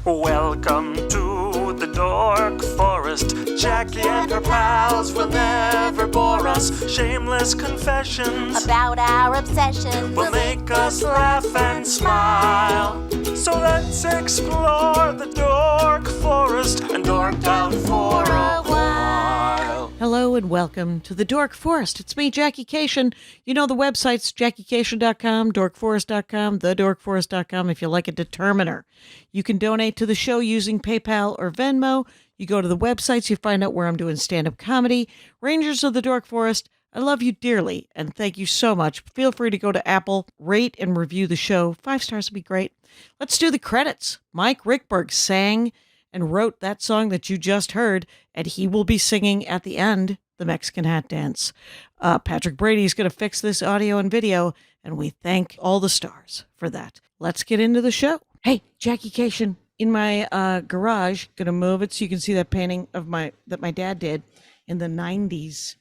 Welcome to the Dork Forest. Jackie and her pals will never bore us. Shameless confessions about our obsession will make us laugh and smile. So let's explore the Dork Forest and dork out for a while. Hello and welcome to the Dork Forest. It's me, Jackie Cation. You know the websites, JackieCation.com, DorkForest.com, TheDorkForest.com if you like a determiner. You can donate to the show using PayPal or Venmo. You go to the websites, you find out where I'm doing stand-up comedy. Rangers of the Dork Forest, I love you dearly, and thank you so much. Feel free to go to Apple, rate and review the show. 5 stars would be great. Let's do the credits. Mike Ruekberg sang and wrote that song that you just heard, and he will be singing at the end, the Mexican Hat Dance. Patrick Brady is going to fix this audio and video, and we thank all the stars for that. Let's get into the show. Hey, Jackie Cation, in my garage, going to move it so you can see that painting of that my dad did in the 90s.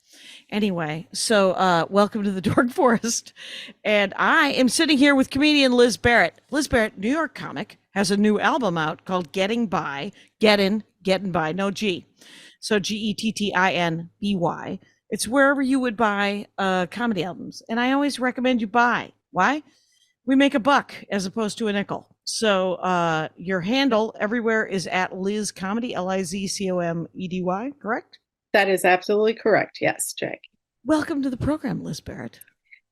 Anyway, so welcome to the Dork Forest. And I am sitting here with comedian Liz Barrett. Liz Barrett, New York comic, has a new album out called Gettin By. Gettin By, no G. So Gettinby. It's wherever you would buy comedy albums. And I always recommend you buy. Why? We make a buck as opposed to a nickel. So your handle everywhere is at Liz Comedy, LizComedy, correct? That is absolutely correct. Yes, Jake. Welcome to the program, Liz Barrett.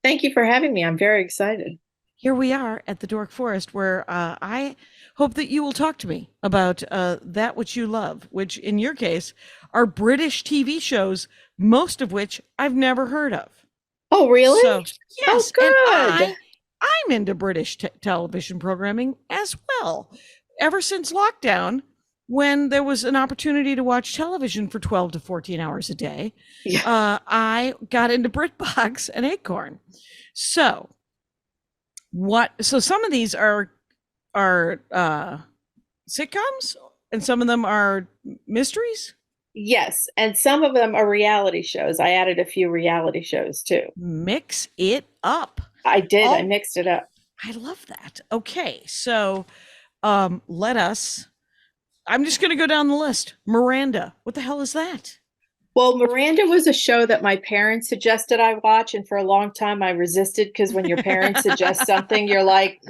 Thank you for having me. I'm very excited. Here we are at the Dork Forest, where I hope that you will talk to me about that which you love, which in your case are British TV shows, most of which I've never heard of. Oh, really? So, yes. Oh, good. And I'm into British television programming as well. Ever since lockdown, when there was an opportunity to watch television for 12 to 14 hours a day, yeah. I got into Britbox and Acorn. So some of these are sitcoms and some of them are mysteries? Yes, and some of them are reality shows. I added a few reality shows too. Mix it up. I did. I mixed it up. I love that. Okay, so I'm just going to go down the list. Miranda. What the hell is that? Well, Miranda was a show that my parents suggested I watch. And for a long time, I resisted because when your parents suggest something, you're like,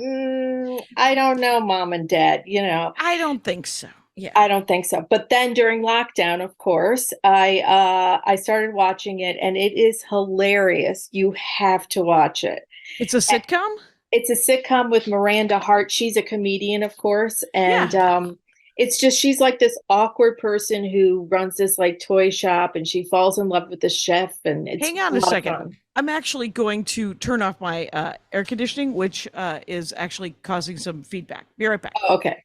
I don't know, Mom and Dad, you know. I don't think so. Yeah, I don't think so. But then during lockdown, of course, I started watching it and it is hilarious. You have to watch it. It's a sitcom? It's a sitcom with Miranda Hart. She's a comedian, of course. And it's just, she's like this awkward person who runs this like toy shop and she falls in love with the chef. And it's hang on a second. I'm actually going to turn off my air conditioning, which is actually causing some feedback. Be right back. Oh, okay.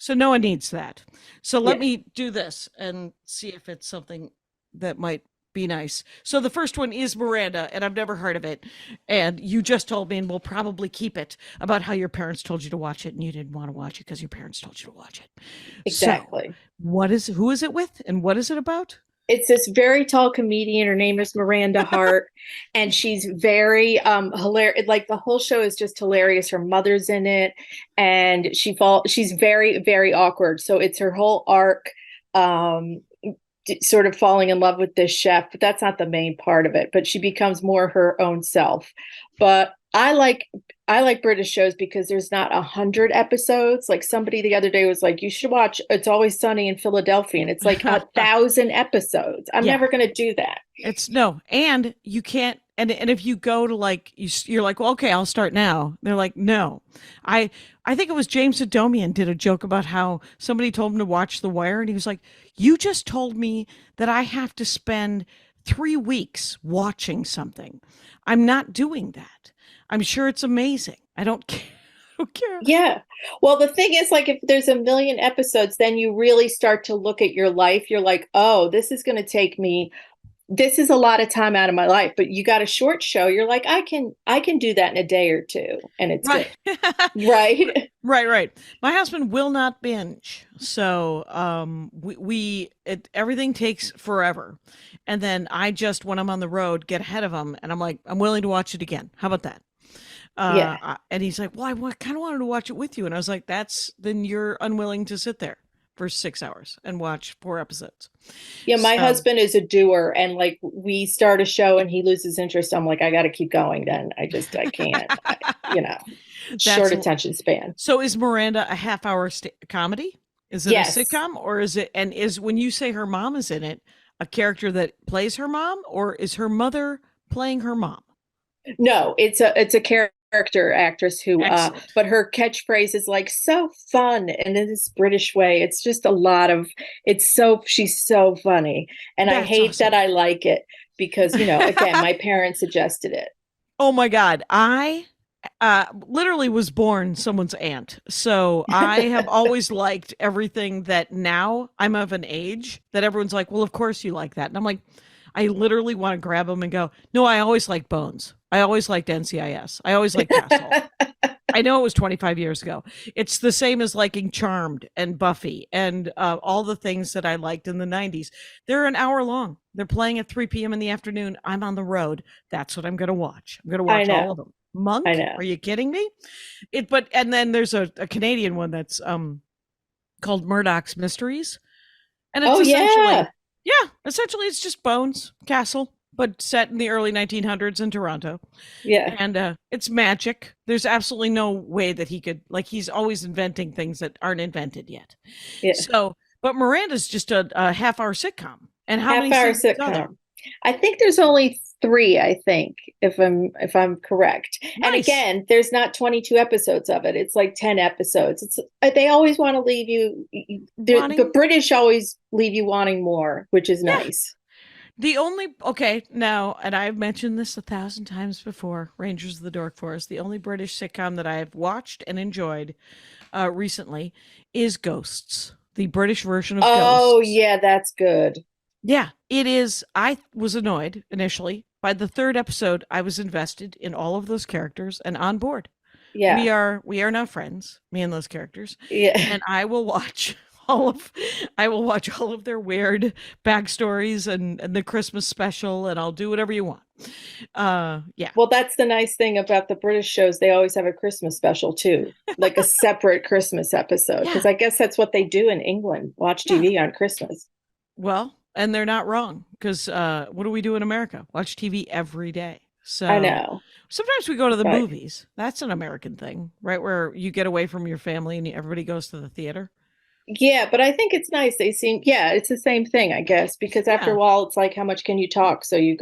So no one needs that. So let me do this and see if it's something that might be nice. So the first one is Miranda, and I've never heard of it. And you just told me, and we'll probably keep it, about how your parents told you to watch it and you didn't want to watch it because your parents told you to watch it. Exactly. So who is it with and what is it about? It's this very tall comedian. Her name is Miranda Hart, and she's very hilarious. Like the whole show is just hilarious. Her mother's in it, and she's very, very awkward. So it's her whole arc, sort of falling in love with this chef, but that's not the main part of it. But she becomes more her own self. But I like British shows because there's not 100 episodes. Like somebody the other day was like, you should watch It's Always Sunny in Philadelphia. And it's like 1,000 episods. I'm never going to do that. And you can't. And if you go to like, you're like, well, okay, I'll start now. They're like, no. I think it was James Adomian did a joke about how somebody told him to watch The Wire. And he was like, you just told me that I have to spend 3 weeks watching something. I'm not doing that. I'm sure it's amazing. I don't care. Yeah. Well, the thing is, like, if there's 1 million episodes, then you really start to look at your life. You're like, oh, this is going to take me this is a lot of time out of my life, but you got a short show, you're like, I can do that in a day or two, and it's Right. good. Right. Right. My husband will not binge. So everything takes forever. And then I just, when I'm on the road, get ahead of him and I'm like, I'm willing to watch it again. How about that? Yeah. And he's like, well, I kind of wanted to watch it with you. And I was like, then you're unwilling to sit there for 6 hours and watch 4 episodes. Yeah, my So- husband is a doer, and like we start a show and he loses interest. I'm like, I got to keep going. Then I can't. Short attention span. So is Miranda a half-hour comedy? Is it Yes. a sitcom, or is it? And is when you say her mom is in it, a character that plays her mom, or is her mother playing her mom? No, it's a character actress who Excellent. but her catchphrase is like so fun, and in this British way, it's just a lot of she's so funny, and I That's hate awesome. that I like it because again, my parents suggested it. Oh my God, I literally was born someone's aunt, so I have always liked everything that now I'm of an age that everyone's like, well, of course you like that, and I'm like, I literally want to grab them and go, no, I always liked Bones. I always liked NCIS. I always liked Castle. I know it was 25 years ago. It's the same as liking Charmed and Buffy and all the things that I liked in the 90s. They're an hour long. They're playing at 3 p.m. in the afternoon. I'm on the road. That's what I'm going to watch. I'm going to I watch know. all of them. Monk? I know. Are you kidding me? And then there's a Canadian one that's called Murdoch's Mysteries. And it's essentially it's just Bones, Castle, but set in the early 1900s in Toronto. Yeah. And it's magic. There's absolutely no way that he could, like, he's always inventing things that aren't invented yet. Yeah. So, but Miranda's just a half-hour sitcom. And how many Half-hour seasons are there? sitcom. I think there's only 3, I think, if I'm correct. Nice. And again, there's not 22 episodes of it. It's like 10 episodes. It's they always want to leave you the British always leave you wanting more, which is nice. Now, and I've mentioned this 1,000 times before, Rangers of the Dork Forest, the only British sitcom that I've watched and enjoyed recently is Ghosts, the British version of Ghosts. Oh, yeah, that's good. Yeah, it is. I was annoyed initially. By the 3rd episode, I was invested in all of those characters and on board. Yeah. We are now friends, me and those characters. Yeah. And I will watch all of their weird backstories and the Christmas special, and I'll do whatever you want. Yeah. Well, that's the nice thing about the British shows. They always have a Christmas special too, like a separate Christmas episode. Because I guess that's what they do in England, watch TV on Christmas. Well, and they're not wrong, because what do we do in America? Watch TV every day. So I know. Sometimes we go to the movies. That's an American thing, right? Where you get away from your family and everybody goes to the theater. Yeah, but I think it's nice. It's the same thing, I guess, because after a while, it's like, how much can you talk? So you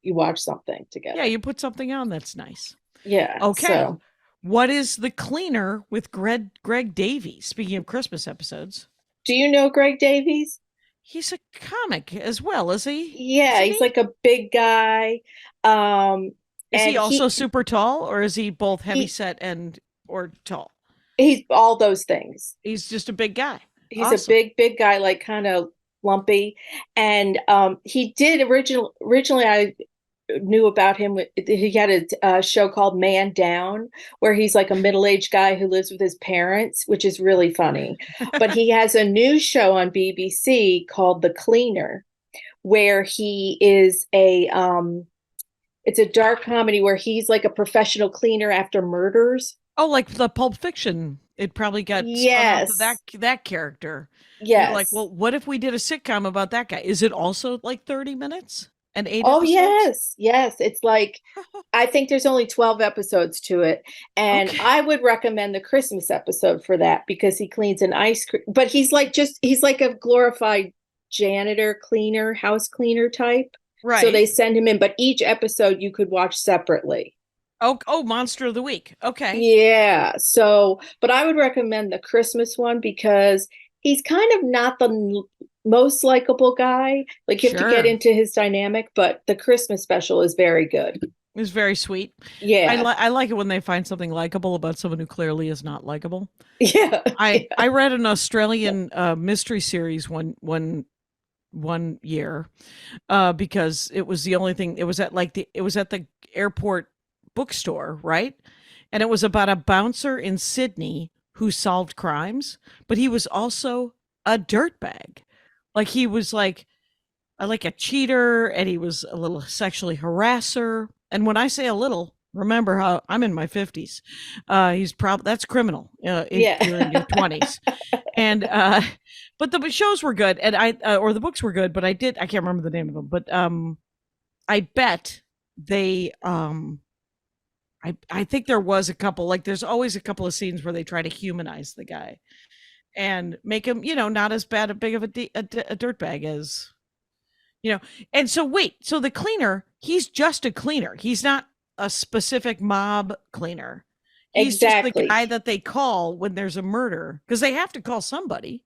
watch something together. Yeah, you put something on that's nice. Yeah. Okay. So. What is The Cleaner with Greg Davies? Speaking of Christmas episodes. Do you know Greg Davies? He's a comic as well, is he? Yeah, he's like a big guy. Is he also super tall, or is he both heavyset or tall? He's all those things. He's just a big guy. He's awesome. A big guy, like kind of lumpy. And he did originally I knew about him. He had a show called Man Down, where he's like a middle-aged guy who lives with his parents, which is really funny. But he has a new show on BBC called The Cleaner, where he is it's a dark comedy where he's like a professional cleaner after murders. Oh, like the Pulp Fiction. It probably got spun off of that character. Yes. You're like, well, what if we did a sitcom about that guy? Is it also like 30 minutes and 8 episodes? Episodes? Yes. It's like, I think there's only 12 episodes to it. And I would recommend the Christmas episode for that, because he cleans an ice cream. But he's like a glorified janitor, cleaner, house cleaner type. Right. So they send him in, but each episode you could watch separately. Oh, Monster of the Week. Okay. Yeah. So, but I would recommend the Christmas one, because he's kind of not the most likable guy. Like, you have to get into his dynamic, but the Christmas special is very good. It's very sweet. Yeah. I like it when they find something likable about someone who clearly is not likable. Yeah. I read an Australian mystery series one one year because it was the only thing. It was at the airport bookstore, right? And it was about a bouncer in Sydney who solved crimes, but he was also a dirtbag. Like he was like a cheater, and he was a little sexually harasser. And when I say a little, remember how I'm in my 50s. He's probably that's criminal if you're in your 20s. And but the shows were good, and or the books were good, but I can't remember the name of them, but I bet they I think there was a couple, like there's always a couple of scenes where they try to humanize the guy and make him, not as big of a dirtbag as, and so wait, so the cleaner, he's just a cleaner. He's not a specific mob cleaner. He's Exactly. just the guy that they call when there's a murder, because they have to call somebody.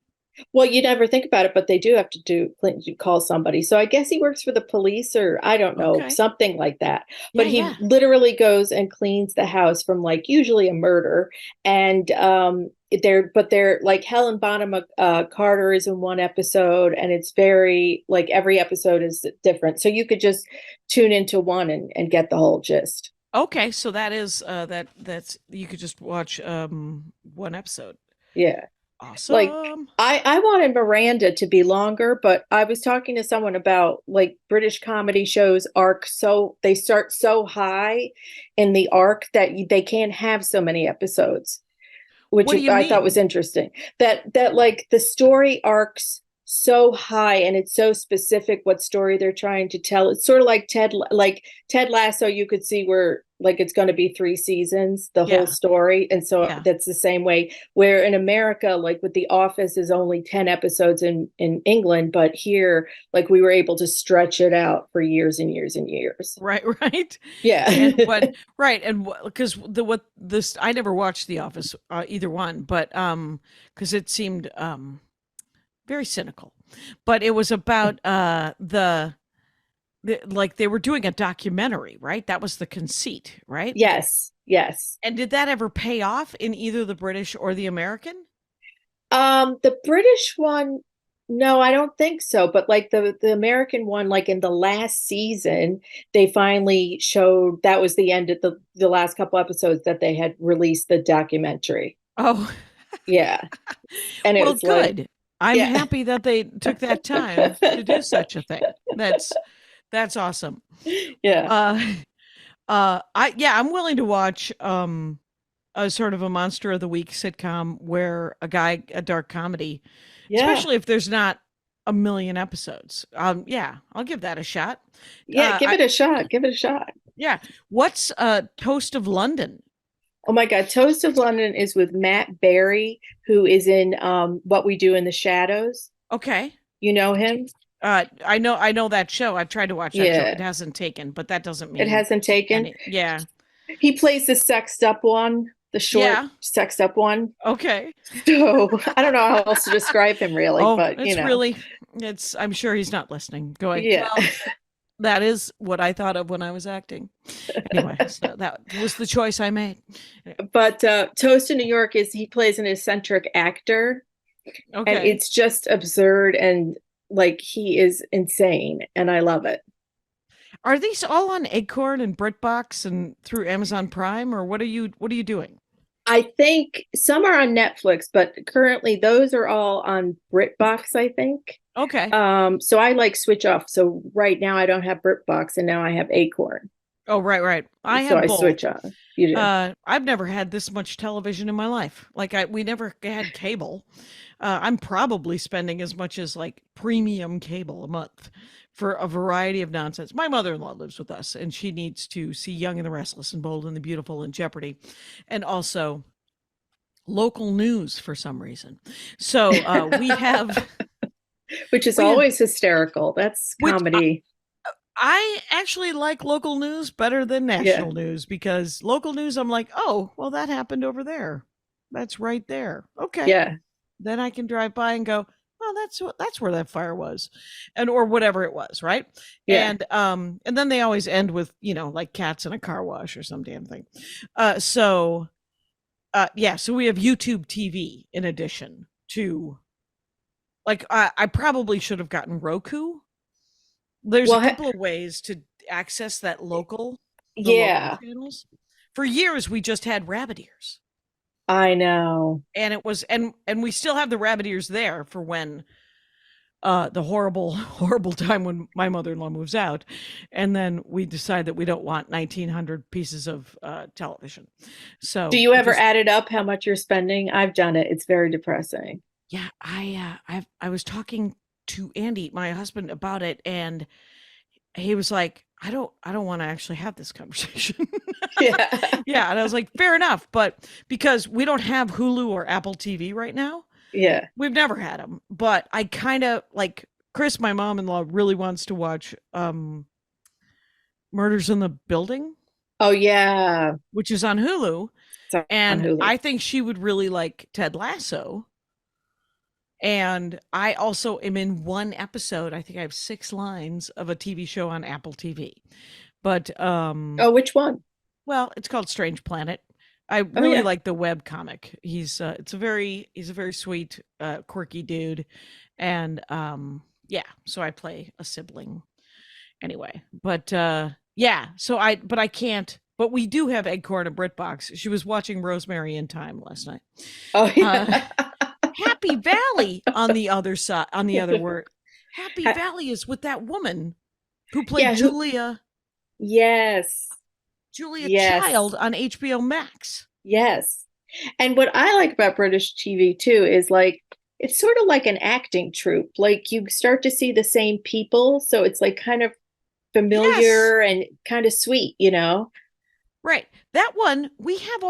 Well, you never think about it, but they do have to call somebody. So I guess he works for the police, or I don't know, Okay. something like that. But he Yeah. literally goes and cleans the house from like usually a murder. And they're like Helen Bonham Carter is in one episode, and it's very like every episode is different. So you could just tune into one and get the whole gist. Okay, so that is that's you could just watch one episode. Yeah. Awesome. Like I wanted Miranda to be longer, but I was talking to someone about like British comedy shows arc, so they start so high in the arc that they can't have so many episodes, which What do you I thought mean? was interesting. That like the story arcs so high, and it's so specific what story they're trying to tell. It's sort of like Ted Lasso. You could see where like it's going to be 3 seasons, the Yeah. whole story. And so Yeah. that's the same way where in America, like with The Office is only 10 episodes in England, but here, like we were able to stretch it out for years and years and years. Right, right. Yeah. And what right, and because I never watched The Office, either one, but because it seemed very cynical. But it was about like they were doing a documentary, right? That was the conceit, right? Yes. Yes. And did that ever pay off in either the British or the American? The British one, no, I don't think so. But like the American one, like in the last season, they finally showed that was the end of the last couple episodes that they had released the documentary. Oh, Yeah. And it well, was good. like, I'm yeah. happy that they took that time to do such a thing. That's awesome. Yeah. I'm willing to watch a sort of a monster of the week sitcom where a dark comedy, Yeah. especially if there's not a million episodes. Yeah, I'll give that a shot. Yeah, give it a shot. Give it a shot. Yeah. What's Toast of London? Oh my God. Toast of London is with Matt Berry, who is in What We Do in the Shadows. Okay. You know him? I know that show. I've tried to watch that show. Yeah. It hasn't taken, but that doesn't mean It hasn't taken. yeah. He plays the sexed up one, the short Yeah. sexed up one. Okay. So I don't know how else to describe him really, but it's you know. really I'm sure he's not listening. Going, Yeah. well, that is what I thought of when I was acting. Anyway, so that was the choice I made. But Toast in New York he plays an eccentric actor. Okay. And it's just absurd, and like he is insane, and I love it. Are these all on Acorn and Britbox and through Amazon Prime, or what are you doing? I think some are on Netflix, but currently those are all on Britbox, I think. Okay. So I like switch off. So right now I don't have Britbox, and now I have Acorn. Oh, right. I So have I both. switch on. You do. I've never had this much television in my life. Like we never had cable. I'm probably spending as much as like premium cable a month for a variety of nonsense. My mother-in-law lives with us, and she needs to see Young and the Restless and Bold and the Beautiful and Jeopardy, and also local news for some reason. So we have, which is always hysterical. That's comedy. I actually like local news better than national news, because local news, I'm like, oh, well, that happened over there. That's right there. Okay. Yeah. Then I can drive by and go, oh, that's where that fire was, or whatever it was, right? Yeah. And then they always end with, like cats in a car wash or some damn thing. So we have YouTube TV in addition to Like I probably should have gotten Roku. There's a Well, couple of ways to access the local yeah, channels. For years, we just had rabbit ears, I know. and it was and we still have the rabbit ears there for when the horrible horrible time when my mother-in-law moves out, and then we decide that we don't want 1900 pieces of television. Do So you we ever just add it up how much you're spending? I've done it. It's very depressing. yeah, I was talking to Andy, my husband, about it, and he was like, I don't want to actually have this conversation. Yeah. Yeah, and I was like, fair enough, but because we don't have Hulu or Apple TV right now, Yeah. we've never had them. But I kind of like Chris, my mom-in-law, really wants to watch Murders in the Building, Oh yeah. which is on Hulu, It's on and Hulu. I think she would really like Ted Lasso. And I also am in one episode. I think I have 6 lines of a TV show on Apple TV. But Oh, which one? well, it's called Strange Planet. I Oh really yeah. like the web comic. He's a very sweet, quirky dude, and yeah. So I play a sibling anyway. But yeah. But I can't. But we do have Eggcorn and Britbox. She was watching Rosemary in Time last night. Oh Uh, yeah. Happy Valley on the other side, on the other word. Happy Ha- Valley is with that woman who played yeah, who yes. Julia Yes. Child on HBO Max. Yes. And what I like about British TV too is like it's sort of like an acting troupe. Like you start to see the same people, so it's like kind of Yes. familiar and kind of sweet, you know? Right. That one, we have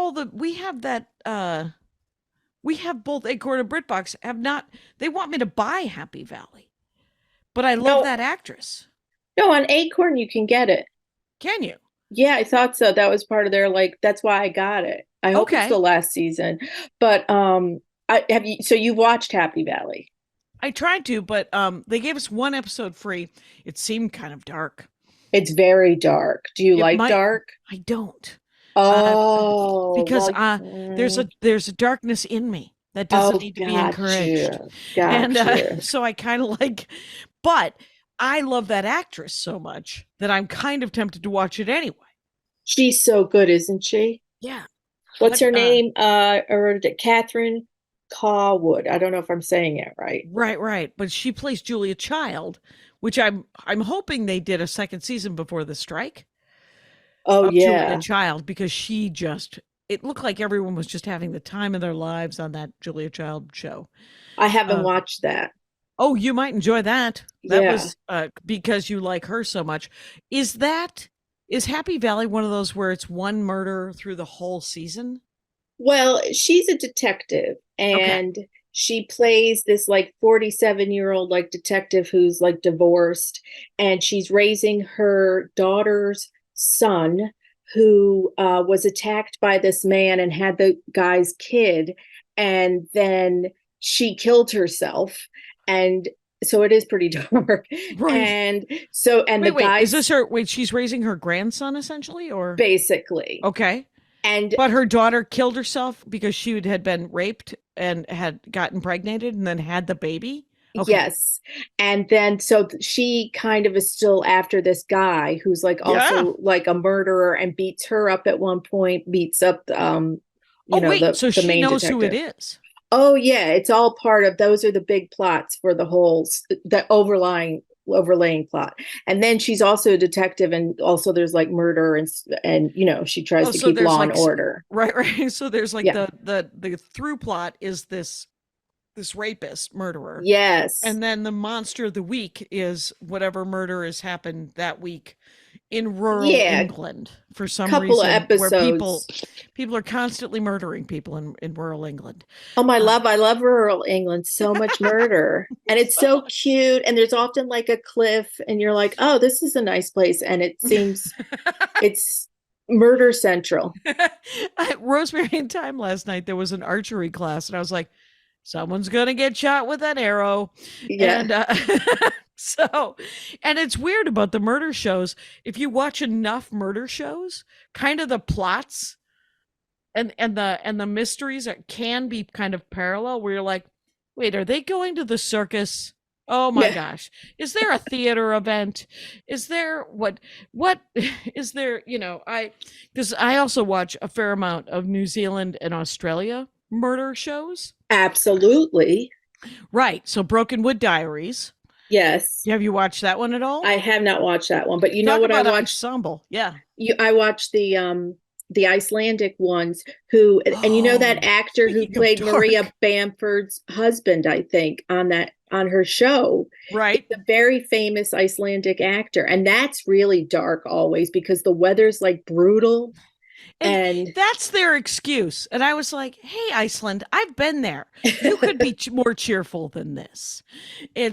that we have both Acorn and Britbox have not they want me to buy Happy Valley. But I love No, that actress. no, on Acorn you can get it. Can you? Yeah, I thought so. That was part of their like that's why I got it. I hope it's the Okay. last season. But I have you so you watched Happy Valley. I tried to, but they gave us one episode free. It seemed kind of dark. It's very dark. Do you It like might dark? I don't. Uh Oh, because well, there's a darkness in me that doesn't oh, need to be encouraged. gotcha. And Gotcha. so I kind of like but I love that actress so much that I'm kind of tempted to watch it anyway. She's so good, isn't she? Yeah. What's What her name? Or Catherine Cawood. I don't know if I'm saying it right. right, right. But she plays Julia Child, which I'm hoping they did a second season before the strike Oh of Julia yeah. Child because she just it looked like everyone was just having the time of their lives on that Julia Child show. I haven't Uh, watched that. oh, you might enjoy that. That Yeah. was because you like her so much. Is Happy Valley one of those where it's one murder through the whole season? Well, she's a detective Okay. and she plays this like 47-year-old like detective who's like divorced and she's raising her daughter's son who was attacked by this man and had the guy's kid and then she killed herself and so it is pretty dark Right. and so and the Wait, is guy's this her wait, she's raising her grandson essentially or basically okay. and But her daughter killed herself because she had been raped and had gotten impregnated and then had the baby? Okay. yes. And then so she kind of is still after this guy who's like Yeah. also like a murderer and beats her up at one point, beats up Oh, wait, the so she main knows who it detective. is. Oh yeah, it's all part of those are the big plots for the whole the overlaying plot. And then she's also a detective and also there's like murder and she tries Oh, to so keep there's law and like order. right, right. So there's like Yeah. the through plot is this rapist murderer. Yes. And then the monster of the week is whatever murder has happened that week in rural Yeah, England for some couple of reason where episodes. people are constantly murdering people in rural England. Oh, my Uh, love, I love rural England. So much murder. And it's so cute. And there's often like a cliff, and you're like, oh, this is a nice place. And it seems it's murder central. At Rosemary in Time last night, there was an archery class, and I was like, someone's going to get shot with an arrow. Yeah. And so, and it's weird about the murder shows. If you watch enough murder shows, kind of the plots and the mysteries can be kind of parallel where you're like, Wait, are they going to the circus? Oh my Yeah, gosh. Is there a theater event? Is there what is there, because I also watch a fair amount of New Zealand and Australia murder shows. absolutely. Right. So Broken Wood Diaries. Yes. Have you watched that one at all? I have not watched that one, but you know Talk what I about watched? ensemble. Yeah. I watched the Icelandic ones who, and you know that Oh, actor who speaking of played Maria dark. Bamford's husband, I think, on her show. Right. It's a very famous Icelandic actor, and that's really dark always because the weather's like brutal. And And that's their excuse. And I was like, hey, Iceland, I've been there. You could be more cheerful than this. They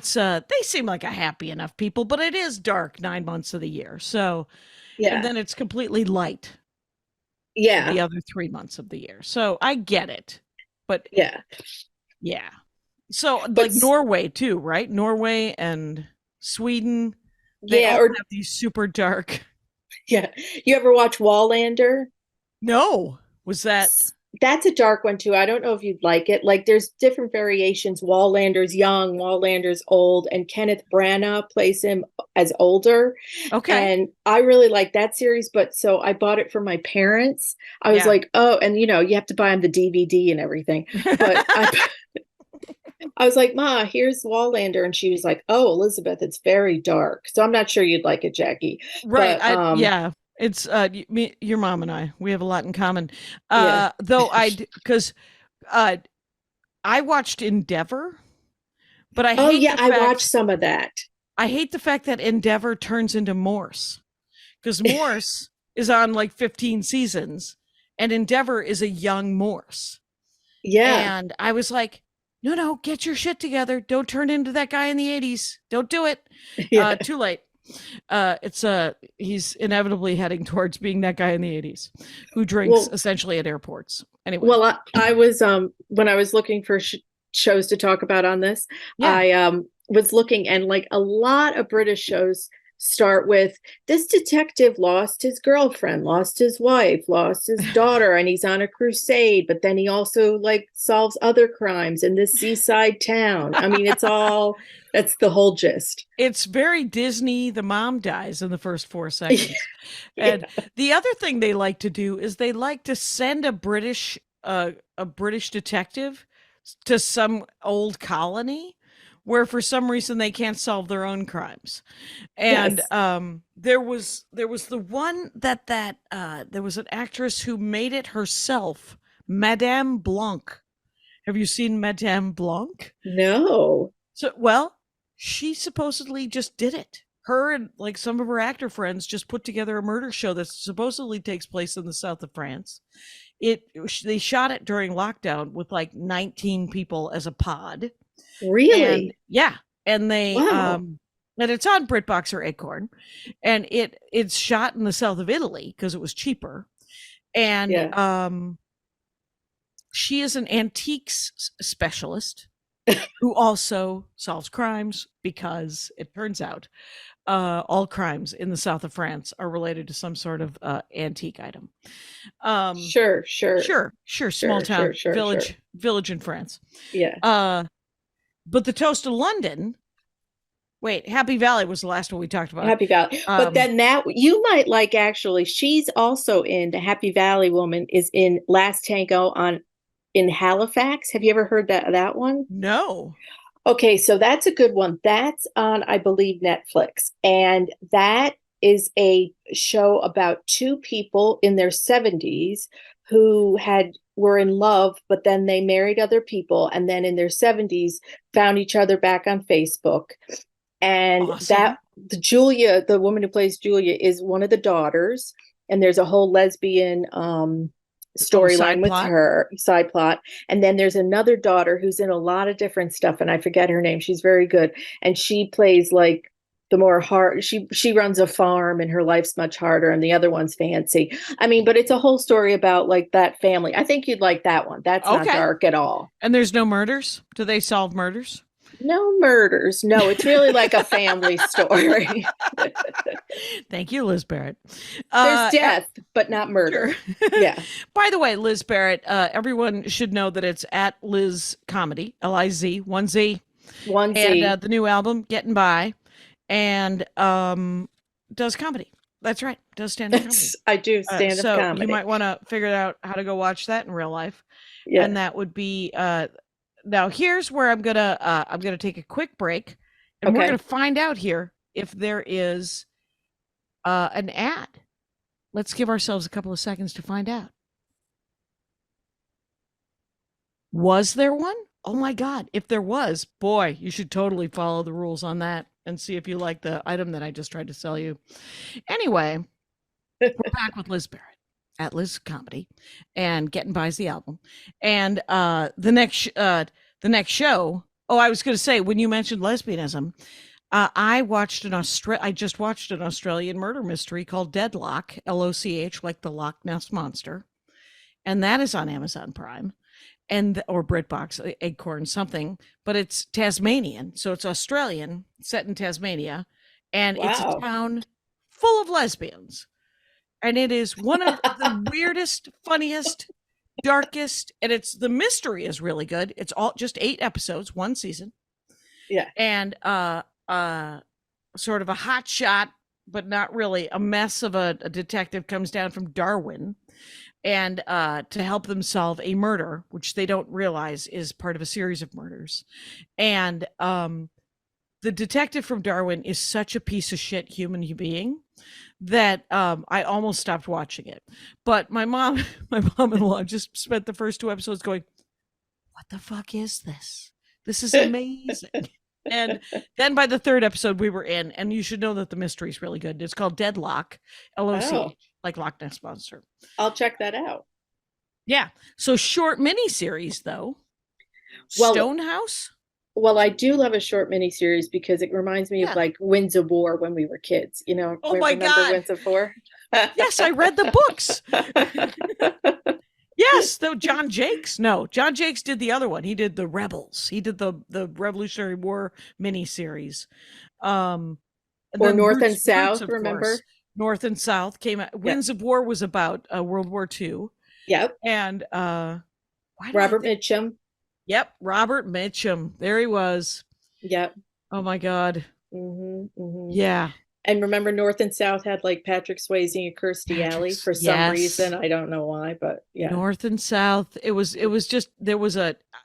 seem like a happy enough people, but it is dark 9 months of the year. So, and yeah, then it's completely light yeah, the other 3 months of the year. So I get it. But yeah. yeah. So, But like Norway too, right? Norway and Sweden, they yeah, all or have these super dark. yeah. You ever watch Wallander? No, was that That's a dark one too. I don't know if you'd like it. Like there's different variations. Wallander's young, Wallander's old, and Kenneth Branagh plays him as older. okay? And I really like that series, but so I bought it for my parents. I was Yeah. like, oh, and you have to buy them the DVD and everything. But I was like, Ma, here's Wallander. And she was like, oh, Elizabeth, it's very dark. So I'm not sure you'd like it, Jackie. Right. But Yeah. It's your mom and we have a lot in common. yeah. Though because uh I watched Endeavor, but Oh yeah, I watched some of that. I hate the fact that Endeavor turns into Morse. Because Morse is on like 15 seasons and Endeavor is a young Morse. Yeah. And I was like, no, get your shit together. Don't turn into that guy in the 80s. Don't do it. Yeah. Too late. He's inevitably heading towards being that guy in the 80s who drinks Well, essentially at airports. Anyway. well, I was when I was looking for shows to talk about on this, Yeah. I was looking, and like a lot of British shows start with this detective lost his girlfriend, lost his wife, lost his daughter, and he's on a crusade, but then he also like solves other crimes in this seaside town. I mean, that's the whole gist. It's very Disney. The mom dies in the first 4 seconds. Yeah. And the other thing they like to do is they like to send a British detective to some old colony where for some reason they can't solve their own crimes. And Yes. there was the one that there was an actress who made it herself, Madame Blanc. Have you seen Madame Blanc? No. So, well, she supposedly just did it. Her and like some of her actor friends just put together a murder show that supposedly takes place in the south of France. They shot it during lockdown with like 19 people as a pod. And Really? yeah, and they Wow. and it's on Britbox or Acorn, and it's shot in the south of Italy because it was cheaper. And Yeah. she is an antiques specialist who also solves crimes because it turns out all crimes in the south of France are related to some sort of antique item. Sure, sure, Sure, small town sure. village in France. Yeah. But the Toast of London. Wait, Happy Valley was the last one we talked about. Happy Valley. But then that you might like actually, she's also in the Happy Valley woman is in Last Tango in Halifax. Have you ever heard that one? No. Okay, so that's a good one. That's on, I believe, Netflix. And that is a show about two people in their 70s who were in love, but then they married other people, and then in their 70s found each other back on Facebook. And Awesome. the woman who plays Julia, is one of the daughters, and there's a whole lesbian storyline with her, side plot. And then there's another daughter who's in a lot of different stuff, and I forget her name. She's very good, and she plays like the more hard. She runs a farm, and her life's much harder, and the other one's fancy. I mean, but it's a whole story about like that family. I think you'd like that one. That's not Okay. dark at all. And there's no murders? Do they solve murders? No murders. No, it's really like a family story. Thank you, Liz Barrett. There's death, but not murder. Sure. Yeah. By the way, Liz Barrett, everyone should know that it's at Liz Comedy, Liz, 1Z. One And Z. the new album, Gettin By, and does comedy. That's right, does stand-up comedy. I do stand-up so comedy. you might want to figure out how to go watch that in real life. Yeah. And that would be now here's where I'm gonna take a quick break, and we're Okay. gonna find out here if there is an ad. Let's give ourselves a couple of seconds to find out. Was there one? Oh my God. If there was, boy, you should totally follow the rules on that and see if you like the item that I just tried to sell you. Anyway, we're back with Liz Barrett at Liz Comedy and Gettin By's the album. And the next show, oh, I was going to say, when you mentioned lesbianism, I just watched an Australian murder mystery called Deadlock, LOCH, like the Loch Ness Monster. And that is on Amazon Prime. Or Britbox, Acorn, something, but it's Tasmanian, so it's Australian, set in Tasmania, and it's a town full of lesbians, and it is one of the weirdest, funniest, darkest, and the mystery is really good. It's all just 8 episodes, 1 season, and sort of a hot shot, but not really, a mess of a detective comes down from Darwin. And to help them solve a murder, which they don't realize is part of a series of murders. And the detective from Darwin is such a piece of shit human being that I almost stopped watching it. But my mom-in-law just spent the first 2 episodes going, what the fuck is this? This is amazing. And then by the 3rd episode we were in, and you should know that the mystery is really good. It's called Deadlock, LOC, like Loch Ness Monster. I'll check that out. Yeah. So short miniseries though. Well, Stonehouse. Well, I do love a short miniseries because it reminds me of like Winds of War when we were kids. You know, oh my God, Winds of War? Yes, I read the books. Yes, though John Jakes did the other one. He did the Rebels. He did the Revolutionary War miniseries. Or North and South, remember? Course. North and South came out. Winds of War was about World War II. Yep. And Robert Mitchum. Yep, Robert Mitchum. There he was. Yep. Oh my God. Yeah. And remember, North and South had like Patrick Swayze and Kirstie Alley for some reason. I don't know why, but yeah. North and South. It was just, there was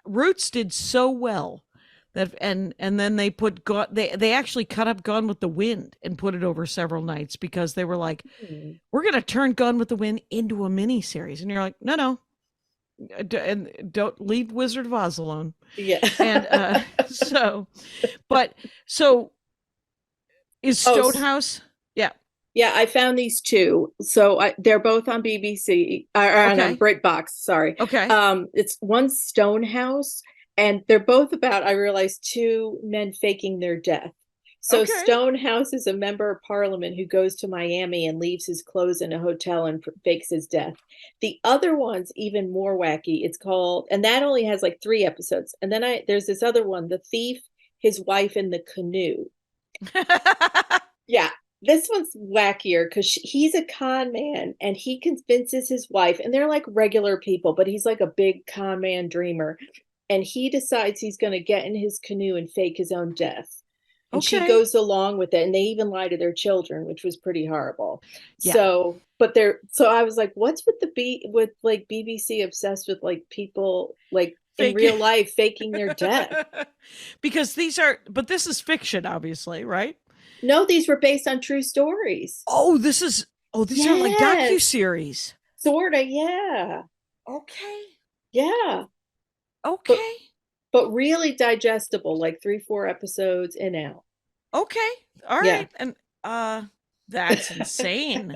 Roots did so well that, and then they they actually cut up Gone with the Wind and put it over several nights because they were like, we're going to turn Gone with the Wind into a mini series. And you're like, no. And don't leave Wizard of Oz alone. Yeah. And so is Stonehouse? Yeah, I found these 2. So they're both on BBC or on Britbox. Sorry. Okay. It's one Stonehouse, and they're both about, I realized, 2 men faking their death. So Stonehouse is a member of parliament who goes to Miami and leaves his clothes in a hotel and fakes his death. The other one's even more wacky. It's called, and that only has like 3 episodes. And then there's this other one, The Thief, His Wife in the Canoe. Yeah, this one's wackier because he's a con man and he convinces his wife, and they're like regular people, but he's like a big con man dreamer. And he decides he's going to get in his canoe and fake his own death. And she goes along with it, and they even lie to their children, which was pretty horrible. Yeah. So I was like, what's with with like BBC obsessed with like people like in real life faking their death? Because this is fiction, obviously, right? No, these were based on true stories. Oh, these are like docuseries. Sorta, yeah. Okay. Yeah. Okay. But really digestible, like 3-4 episodes and out. Okay. All right. And that's insane.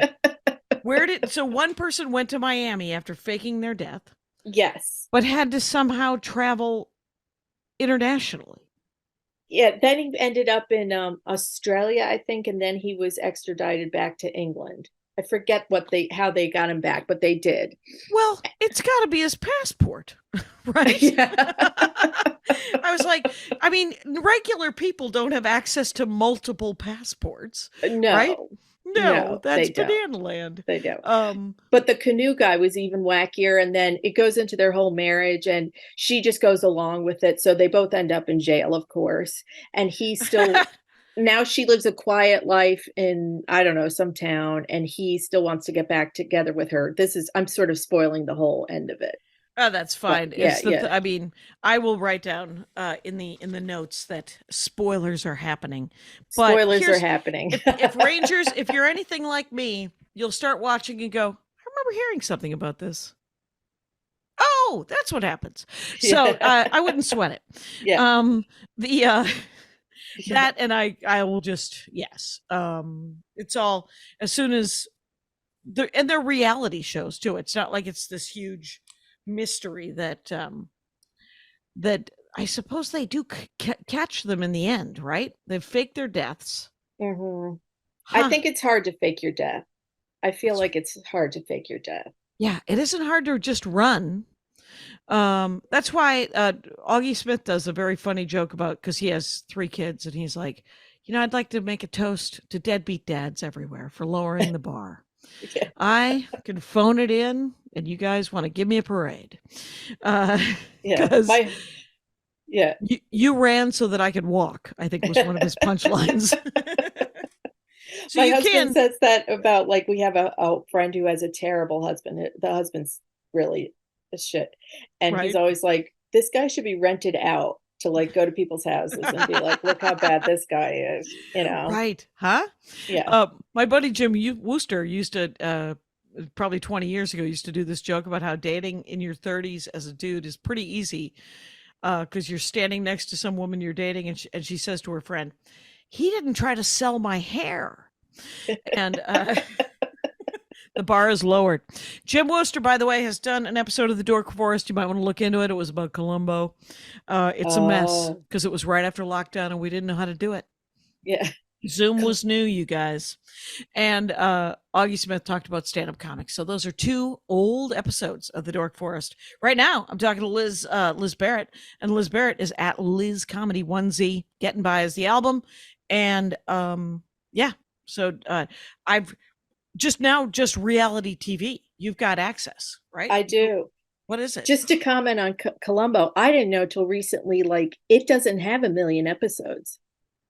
So one person went to Miami after faking their death. Yes. But had to somehow travel internationally. Yeah, then he ended up in Australia, I think, and then he was extradited back to England. I forget how they got him back, but they did. Well, it's got to be his passport, right? Yeah. I was like, I mean, regular people don't have access to multiple passports, right? No, No, no, that's they don't. banana land. They don't. Um, But the canoe guy was even wackier. And then it goes into their whole marriage, and she just goes along with it. So they both end up in jail, of course. And he still, now she lives a quiet life in, I don't know, some town, and he still wants to get back together with her. I'm sort of spoiling the whole end of it. oh, that's But fine. yeah, yeah. I mean, I will write down in the notes that spoilers are happening. But Spoilers are here's happening. if Rangers, if you're anything like me, you'll start watching and go, I remember hearing something about this. Oh, that's what happens. So I wouldn't sweat it. Yeah. The that and I will just yes. It's all as soon as they're reality shows too. It's not like it's this huge mystery that that I suppose they do catch them in the end, right? They fake their deaths. Hmm. I Huh. think it's hard to fake your death. I feel like it's hard to fake your death. Yeah, it isn't hard to just run. That's why Augie Smith does a very funny joke about because he has 3 kids and he's like, I'd like to make a toast to deadbeat dads everywhere for lowering the bar. Yeah. I can phone it in, and you guys want to give me a parade. Yeah. Because Yeah. you ran so that I could walk, I think was one of his punchlines. So My you husband can. says that about, like, we have a friend who has a terrible husband. The husband's really a shit. And he's Right. always like, this guy should be rented out to, like, go to people's houses and be like, look how bad this guy is, Right. Huh? Yeah. My buddy Jim Wooster used to, probably 20 years ago, used to do this joke about how dating in your 30s as a dude is pretty easy because you're standing next to some woman you're dating and she says to her friend, he didn't try to sell my hair. And the bar is lowered. Jim Wooster, by the way, has done an episode of The Dork Forest. You might want to look into it. It was about Columbo. It's a mess because it was right after lockdown and we didn't know how to do it. Yeah. Zoom was new, you guys. And Augie Smith talked about stand-up comics. So those are 2 old episodes of The Dork Forest. Right now, I'm talking to Liz Barrett, and Liz Barrett is at Liz Comedy 1Z. Gettin By is the album. And yeah, so I've just reality TV. You've got access, right? I do. What is it? Just to comment on Columbo, I didn't know till recently, like, it doesn't have 1,000,000 episodes.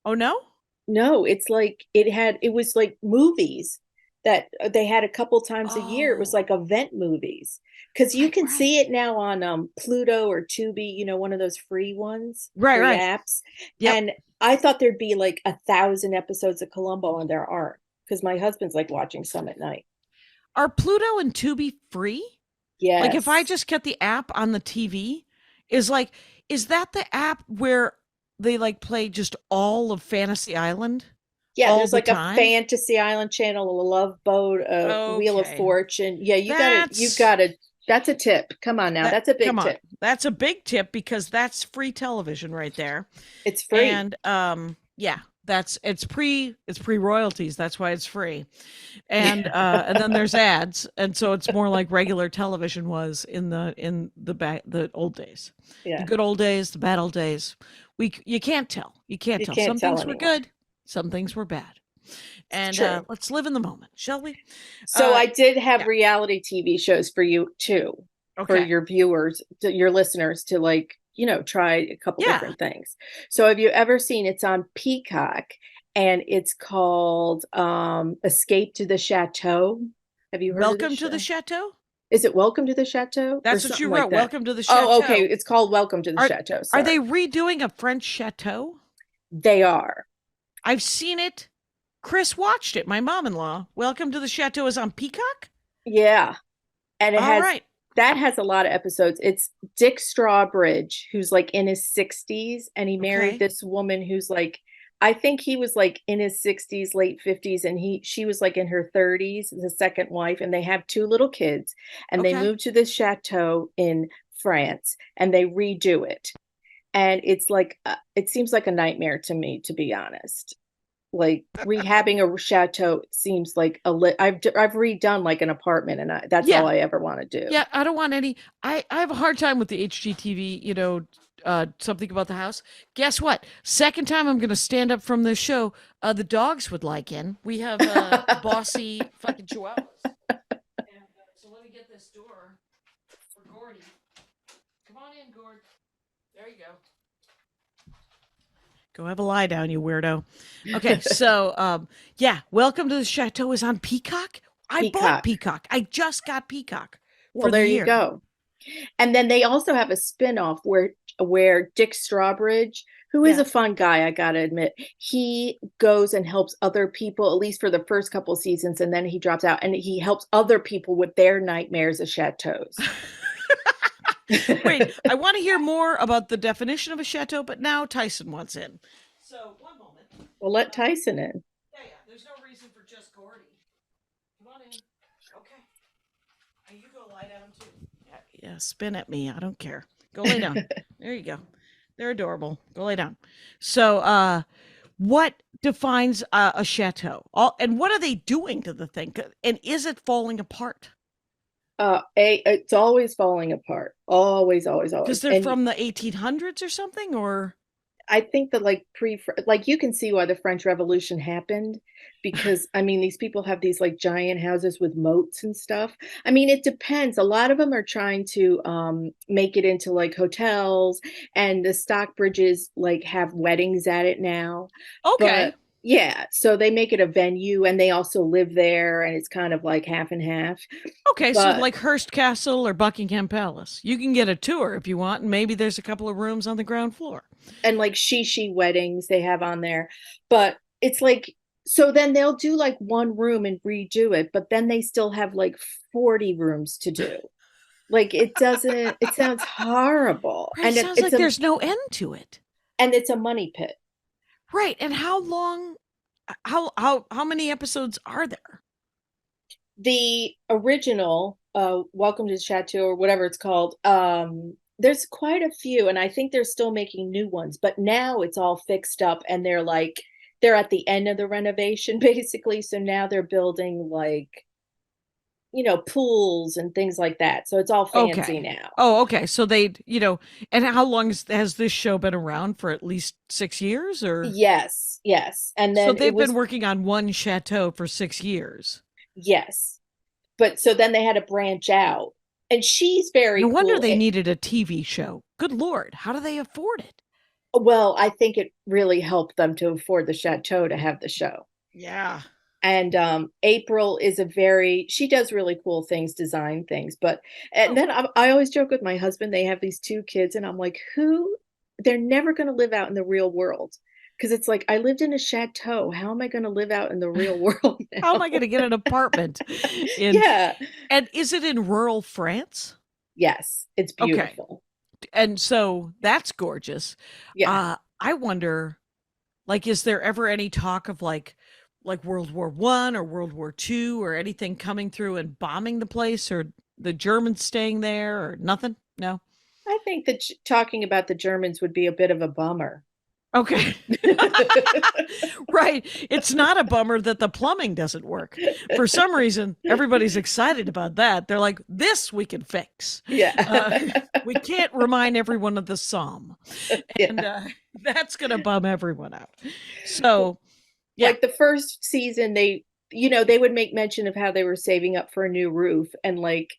Oh, no? No, it's like it was like movies that they had a couple times a year. It was like event movies, because you can see it now on Pluto or Tubi, one of those free ones, free apps. Yep. And I thought there'd be like 1,000 episodes of Columbo, and there aren't, because my husband's like watching some at night. Are Pluto and Tubi free? Yes. Like if I just get the app on the TV, is that the app where they like play just all of Fantasy Island? Yeah, there's like a Fantasy Island channel, a Love Boat, a Wheel of Fortune. Yeah, you've got to, that's a tip. Come on now. That's a big tip. That's a big tip because that's free television right there. It's free. And yeah, it's pre royalties. That's why it's free. And and then there's ads. And so it's more like regular television was in the old days. Yeah. The good old days, the bad old days. You can't tell. You can't tell. Some things were good. Some things were bad. And let's live in the moment, shall we? So I did have reality TV shows for you too, for your viewers, your listeners to, like, try a couple different things. So have you ever seen, it's on Peacock, and it's called Escape to the Chateau? Have you heard Welcome to the Chateau? Is it Welcome to the Chateau? That's what you wrote. Welcome to the Chateau. Oh, okay. It's called Welcome to the Chateau. Sorry. Are they redoing a French chateau? They are. I've seen it. Chris watched it. My mom-in-law. Welcome to the Chateau is on Peacock? Yeah. And it that has a lot of episodes. It's Dick Strawbridge, who's like in his 60s, and he married this woman who's like, I think he was like in his 60s, late 50s, and she was like in her 30s, the second wife, and they have 2 little kids, and they moved to this chateau in France, and they redo it. And it's like, it seems like a nightmare to me, to be honest. like rehabbing a chateau seems like I've redone like an apartment, and that's all Yeah. I ever want to do. Yeah, I don't want any. I have a hard time with the HGTV, something about the house. Guess what? Second time I'm going to stand up from this show, the dogs would like in. We have bossy fucking chihuahuas. And so let me get this door for Gordy. Come on in, Gord. There you go. Go have a lie down, you weirdo. Okay, so yeah, Welcome to the Chateau is on Peacock. I bought Peacock. I just got Peacock Well, for the there year. you go. And then they also have a spinoff where Dick Strawbridge, who is Yeah. a fun guy, I gotta admit, he goes and helps other people, at least for the first couple seasons, and then he drops out and he helps other people with their nightmares of chateaus. Wait, I want to hear more about the definition of a chateau, but now Tyson wants in. So, one moment. Well, let Tyson in. Yeah. There's no reason for just Gordy. Come on in. Okay. And you go lie down too. Yeah, spin at me. I don't care. Go lay down. There you go. They're adorable. Go lay down. So, what defines a chateau? And what are they doing to the thing? And is it falling apart? It's always falling apart. Always, always, always. Because they're from the 1800s or something, or I think that like you can see why the French Revolution happened, because I mean these people have these like giant houses with moats and stuff. I mean it depends. A lot of them are trying to make it into like hotels, and the Stockbridges like have weddings at it now. okay. But yeah, so they make it a venue and they also live there, and it's kind of like half and half. Okay, so like Hearst Castle or Buckingham Palace. You can get a tour if you want, and maybe there's a couple of rooms on the ground floor. And like shishi weddings they have on there. But it's like, so then they'll do like one room and redo it, but then they still have like 40 rooms to do. Like it sounds horrible. Right, And it sounds like there's no end to it. And it's a money pit. Right. And how long how many episodes are there? The original Welcome to the Chateau or whatever it's called, there's quite a few, and I think they're still making new ones, but now it's all fixed up and they're at the end of the renovation basically. So now they're building like pools and things like that. So it's all fancy now. Oh, okay. So and how long has this show been around? For at least 6 years, or? Yes. And then so they've been working on one chateau for 6 years. Yes. But so then they had to branch out. And she's very No wonder cool. they needed a TV show. Good Lord. How do they afford it? Well, I think it really helped them to afford the chateau to have the show. Yeah. And April is she does really cool things, design things. Then I always joke with my husband, they have these 2 kids, and I'm like, they're never going to live out in the real world. Because it's like, I lived in a chateau. How am I going to live out in the real world now? How am I going to get an apartment? Yeah. And is it in rural France? Yes, it's beautiful. Okay. And so that's gorgeous. Yeah. I wonder, like, is there ever any talk of like World War I or World War II or anything coming through and bombing the place, or the Germans staying there, or nothing? No. I think that talking about the Germans would be a bit of a bummer. Okay. Right. It's not a bummer that the plumbing doesn't work. For some reason, everybody's excited about that. They're like, this we can fix. Yeah. We can't remind everyone of the Psalm. And that's going to bum everyone out. So, yeah. Like the first season, they would make mention of how they were saving up for a new roof. And like,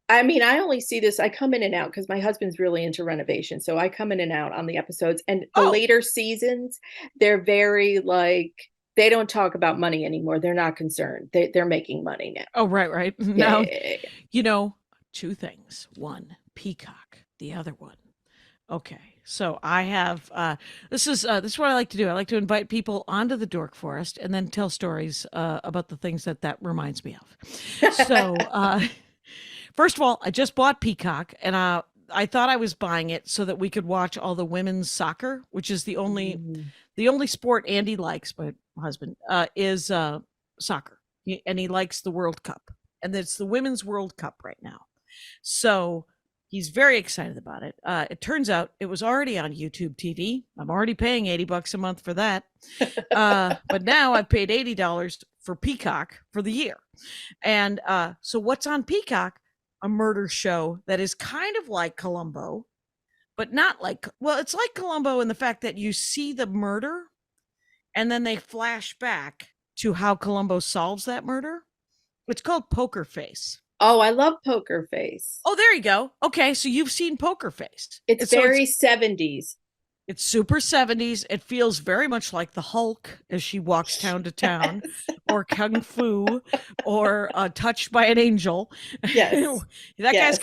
I mean, I only see this, I come in and out because my husband's really into renovation. So I come in and out on the episodes, and the later seasons, they're very like, they don't talk about money anymore. They're not concerned. They're making money now. Oh, right. Yeah, now, 2 things. One, Peacock. The other one. Okay. So I have, this is what I like to do. I like to invite people onto the Dork Forest and then tell stories about the things that reminds me of. So, first of all, I just bought Peacock, and I thought I was buying it so that we could watch all the women's soccer, which is the only sport Andy likes, my husband, is soccer. And he likes the World Cup. And it's the Women's World Cup right now. So He's very excited about it. It turns out it was already on YouTube TV. I'm already paying $80 a month for that. But now I've paid $80 for Peacock for the year. And so what's on Peacock? A murder show that is kind of like Columbo, but not like, well, it's like Columbo in the fact that you see the murder and then they flash back to how Columbo solves that murder. It's called Poker Face. Oh, I love Poker Face. Oh, there you go. Okay, so you've seen Poker Face. It's very 70s. It's super 70s. It feels very much like the Hulk as she walks town to town, or Kung Fu, or Touched by an Angel. Yes. Guy's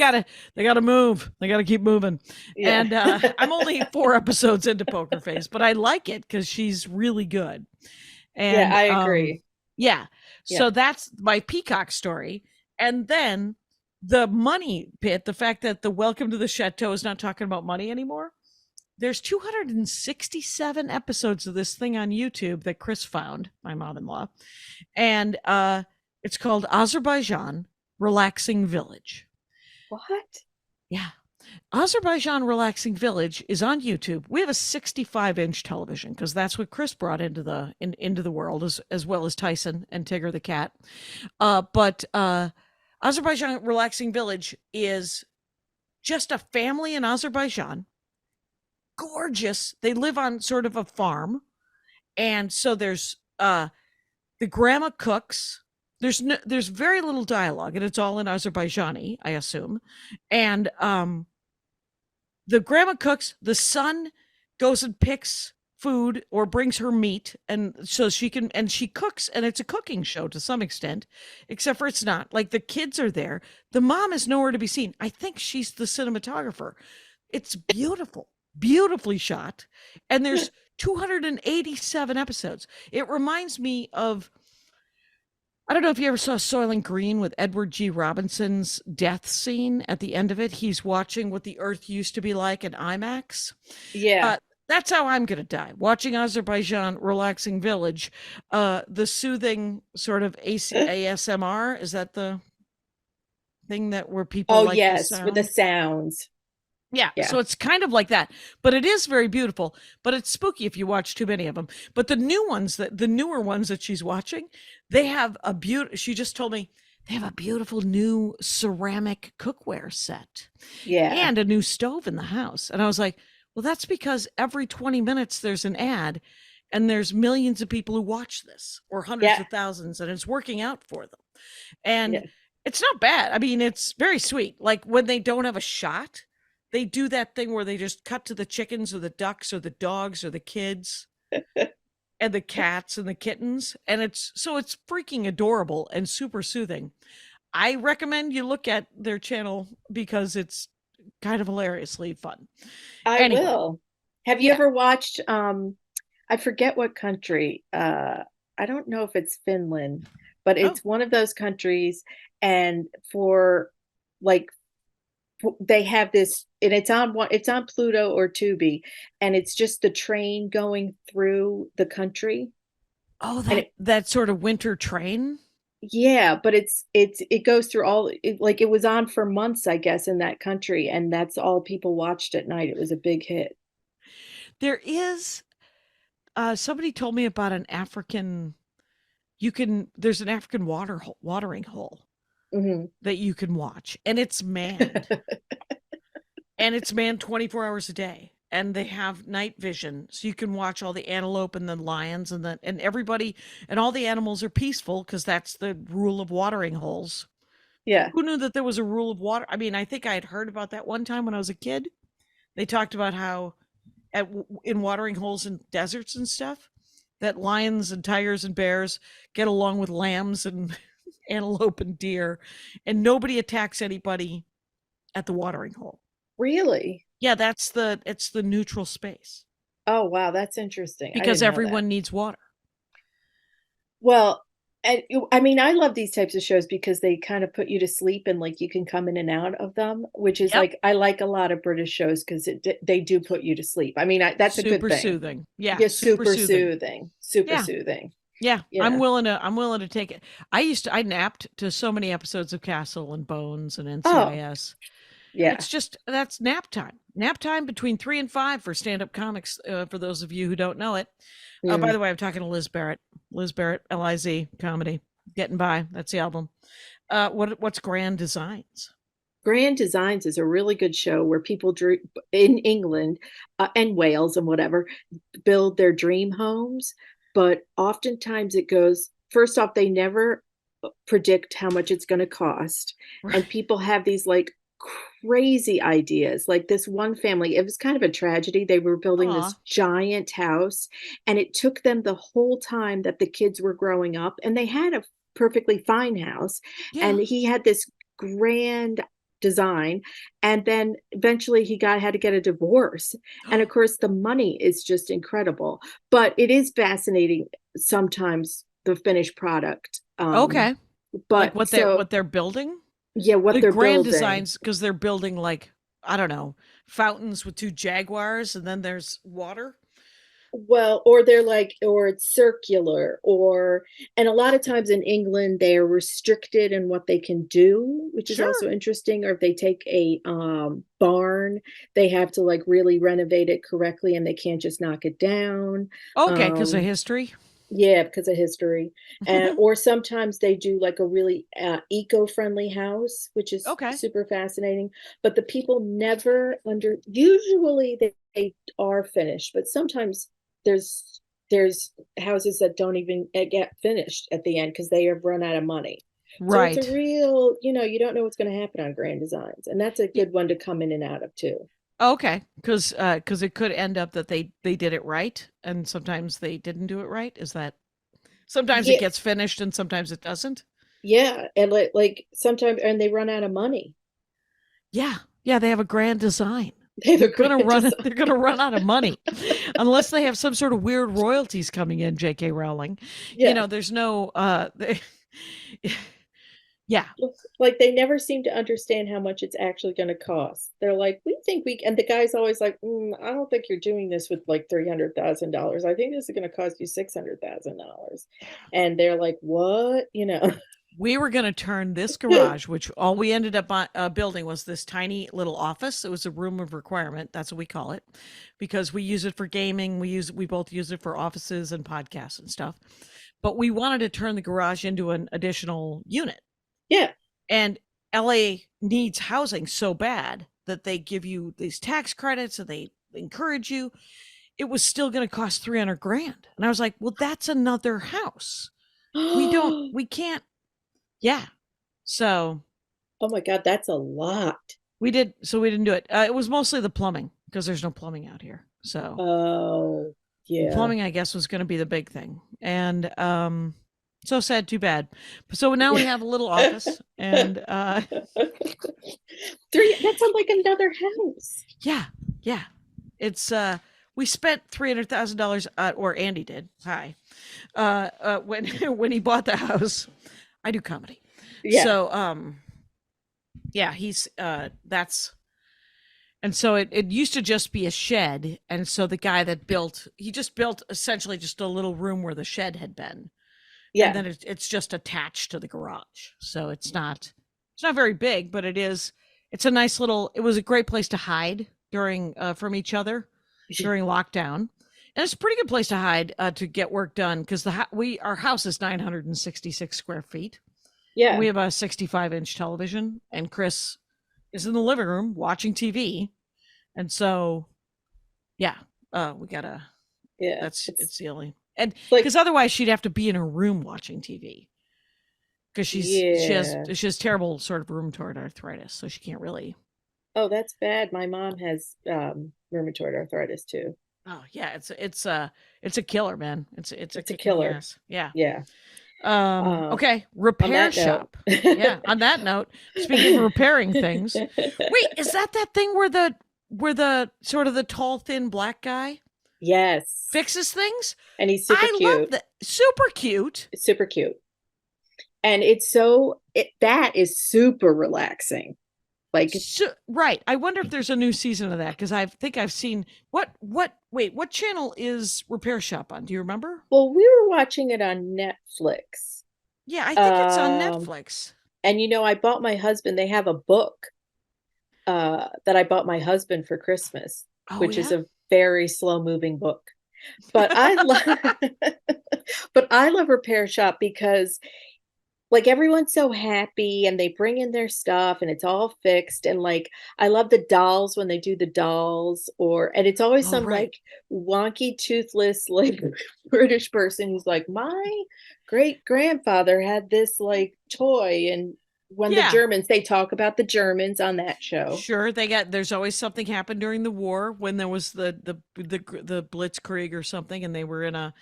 they gotta move. They gotta keep moving. Yeah. And I'm only 4 episodes into Poker Face, but I like it because she's really good. And I agree. Yeah. So that's my Peacock story. And then the money pit, the fact that the Welcome to the Chateau is not talking about money anymore. There's 267 episodes of this thing on YouTube that Chris found, my mom-in-law. And it's called Azerbaijan Relaxing Village. What? Yeah. Azerbaijan Relaxing Village is on YouTube. We have a 65-inch television because that's what Chris brought into the world, as well as Tyson and Tigger the cat. But Azerbaijan Relaxing Village is just a family in Azerbaijan. Gorgeous. They live on sort of a farm. And so there's the grandma cooks. There's very little dialogue, and it's all in Azerbaijani, I assume. And the grandma cooks, the son goes and picks food or brings her meat, and so she cooks, and it's a cooking show to some extent, except for it's not. Like, the kids are there. The mom is nowhere to be seen. I think she's the cinematographer. It's beautiful, beautifully shot, and there's 287 episodes. It reminds me of, I don't know if you ever saw Soylent Green with Edward G. Robinson's death scene at the end of it. He's watching what the Earth used to be like in IMAX. Yeah. That's how I'm going to die. Watching Azerbaijan Relaxing Village, the soothing sort of ASMR. Is that the thing where people Oh, like yes, the sound? with the sounds. Yeah, so it's kind of like that, but it is very beautiful, but it's spooky if you watch too many of them. But the newer ones that she's watching, they have she just told me they have a beautiful new ceramic cookware set. Yeah. And a new stove in the house. And I was like, well, that's because every 20 minutes there's an ad, and there's millions of people who watch this, or hundreds of thousands, and it's working out for them. And it's not bad. I mean, it's very sweet. Like, when they don't have a shot, they do that thing where they just cut to the chickens or the ducks or the dogs or the kids and the cats and the kittens. And it's freaking adorable and super soothing. I recommend you look at their channel because it's kind of hilariously fun. I will. Have you ever watched, I forget what country, I don't know if it's Finland, but it's one of those countries, and they have this, and it's on Pluto or Tubi, and it's just the train going through the country. Oh, that sort of winter train. Yeah, but it goes through it was on for months, I guess, in that country, and that's all people watched at night. It was a big hit. There is somebody told me about an African, there's an African watering hole that you can watch, and it's manned. And it's manned 24 hours a day, and they have night vision, so you can watch all the antelope and the lions and everybody, and all the animals are peaceful because that's the rule of watering holes. Yeah. Who knew that there was a rule of water? I mean, I think I had heard about that one time when I was a kid. They talked about how in watering holes in deserts and stuff, that lions and tigers and bears get along with lambs and antelope and deer, and nobody attacks anybody at the watering hole. Really? Yeah, it's the neutral space. Oh, wow, that's interesting. Because everyone needs water. Well, and I mean, I love these types of shows because they kind of put you to sleep, and like you can come in and out of them, which is like, I like a lot of British shows because they do put you to sleep. I mean, that's a good thing. Super soothing. Yeah, super soothing. Super soothing. Yeah, I'm willing to take it. I napped to so many episodes of Castle and Bones and NCIS. And Yeah. it's just, that's nap time. Nap time between 3 and 5 for stand-up comics, for those of you who don't know it. By Mm. the way, I'm talking to Liz Barrett. Liz Barrett, Liz comedy. Getting By. That's the album. What's Grand Designs? Grand Designs is a really good show where people drew in England and Wales and whatever build their dream homes, but oftentimes it goes first off, they never predict how much it's going to cost, and people have these like crazy ideas. Like this one family, it was kind of a tragedy. They were building Aw. this giant house, and it took them the whole time that the kids were growing up, and they had a perfectly fine house, Yeah. and he had this grand design, and then eventually he had to get a divorce, and of course the money is just incredible, but it is fascinating sometimes the finished product. Okay. Like But what so they're building? yeah, what The they're Grand building. Designs, because they're building like, I don't know, fountains with 2 jaguars, and then there's water. Well, or they're like, or it's circular, and a lot of times in England, they're restricted in what they can do, which is Sure. also interesting. Or if they take a barn, they have to like really renovate it correctly and they can't just knock it down. Okay, because of Um, history. yeah, because of history. Or sometimes they do like a really eco-friendly house, which is Okay. super fascinating. But the people never usually they are finished, but sometimes there's houses that don't even get finished at the end because they have run out of money. So it's a Right. real, you don't know what's going to happen on Grand Designs, and that's a Yeah. good one to come in and out of too. Okay, because it could end up that they did it right, and sometimes they didn't do it right. Is that sometimes it Yeah, gets finished and sometimes it doesn't? yeah, and like sometimes, and they run out of money. Yeah, yeah, they have a grand design. They have They're a gonna grand run. design. They're gonna run out of money, unless they have some sort of weird royalties coming in. J.K. Rowling, Yeah. there's no. Yeah, Like they never seem to understand how much it's actually going to cost. They're like, we think and the guy's always like, I don't think you're doing this with like $300,000. I think this is going to cost you $600,000. And they're like, what? we were gonna turn this garage, which all we ended up building was this tiny little office. It was a room of requirement. That's what we call it, because we use it for gaming. We both use it for offices and podcasts and stuff. But we wanted to turn the garage into an additional unit. Yeah. And LA needs housing so bad that they give you these tax credits and they encourage you. It was still going to cost 300 grand. And I was like, well, that's another house. Oh We can't. Yeah. So my God, that's a lot. we didn't do it. It was mostly the plumbing because there's no plumbing out here. So Oh, yeah. plumbing, I guess, was going to be the big thing. And, so sad, too bad. So now we have a little office, and That sounds like another house. yeah, yeah. It's we spent $300,000, or Andy did. Hi, when when he bought the house. I do comedy, Yeah. so yeah, he's that's. And so it used to just be a shed, and so the guy that he just built essentially just a little room where the shed had been, and Yeah. then it's just attached to the garage. So it's not very big, but it's a nice little. It was a great place to hide during from each other during lockdown, and it's a pretty good place to hide to get work done because our house is 966 square feet. Yeah. We have a 65-inch television, and Chris is in the living room watching TV, and so yeah, we gotta. Yeah. It's the only. And like, because otherwise she'd have to be in her room watching TV because she yeah. has terrible sort of rheumatoid arthritis, so she can't really. Oh, that's bad. My mom has rheumatoid arthritis too. Oh yeah, it's a killer, man. It's a kick in the killer. ass. Yeah. Yeah. Okay. Repair shop. Yeah. On that note, speaking of repairing things, wait, is that thing where the sort of the tall, thin black guy Yes. fixes things? And he's super cute. I love that. Super cute. It's super cute. And that is super relaxing. Like, right. I wonder if there's a new season of that because I think I've seen what channel is Repair Shop on? Do you remember? well, we were watching it on Netflix. Yeah, I think it's on Netflix. And I bought my husband, they have a book that I bought my husband for Christmas, Oh which is yeah. a very slow moving book. But I love but I love Repair Shop because like everyone's so happy and they bring in their stuff and it's all fixed and like I love the dolls when they do the dolls or and it's always Oh some right. like wonky toothless like British person who's like my great grandfather had this like toy and when the Yeah. Germans they talk about the Germans on that show. Sure, there's always something happened during the war when there was the Blitzkrieg or something, and they were in a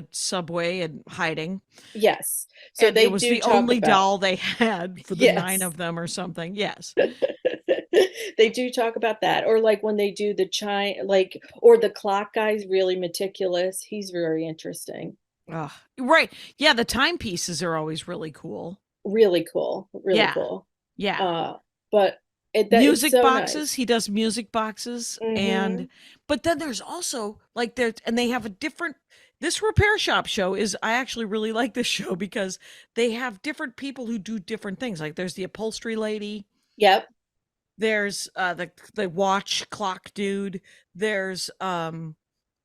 subway and hiding, Yes. So and it they was do the talk only about doll they had for the nine yes. of them or something. Yes. They do talk about that or like when they do the chime like or the clock guy's really meticulous. He's very interesting. Ugh. Right. Yeah, the timepieces are always really cool. Really cool, really Yeah. cool. Yeah. Uh, but it's Music so boxes, nice. he does music boxes, and Mhm. but then there's also like there and they have a different this repair shop show is I actually really like this show because they have different people who do different things. Like there's the upholstery lady, Yep. there's the watch clock dude, there's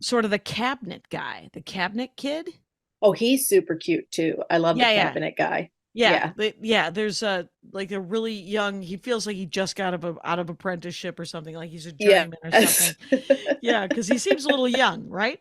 sort of the cabinet guy, the cabinet kid. Oh, he's super cute too. I love the Yeah, yeah. cabinet guy. Yeah, Yeah. yeah, there's a like a really young he feels like he just got out of apprenticeship or something, like he's a journeyman or Yes. something. Yeah, because he seems a little young, right?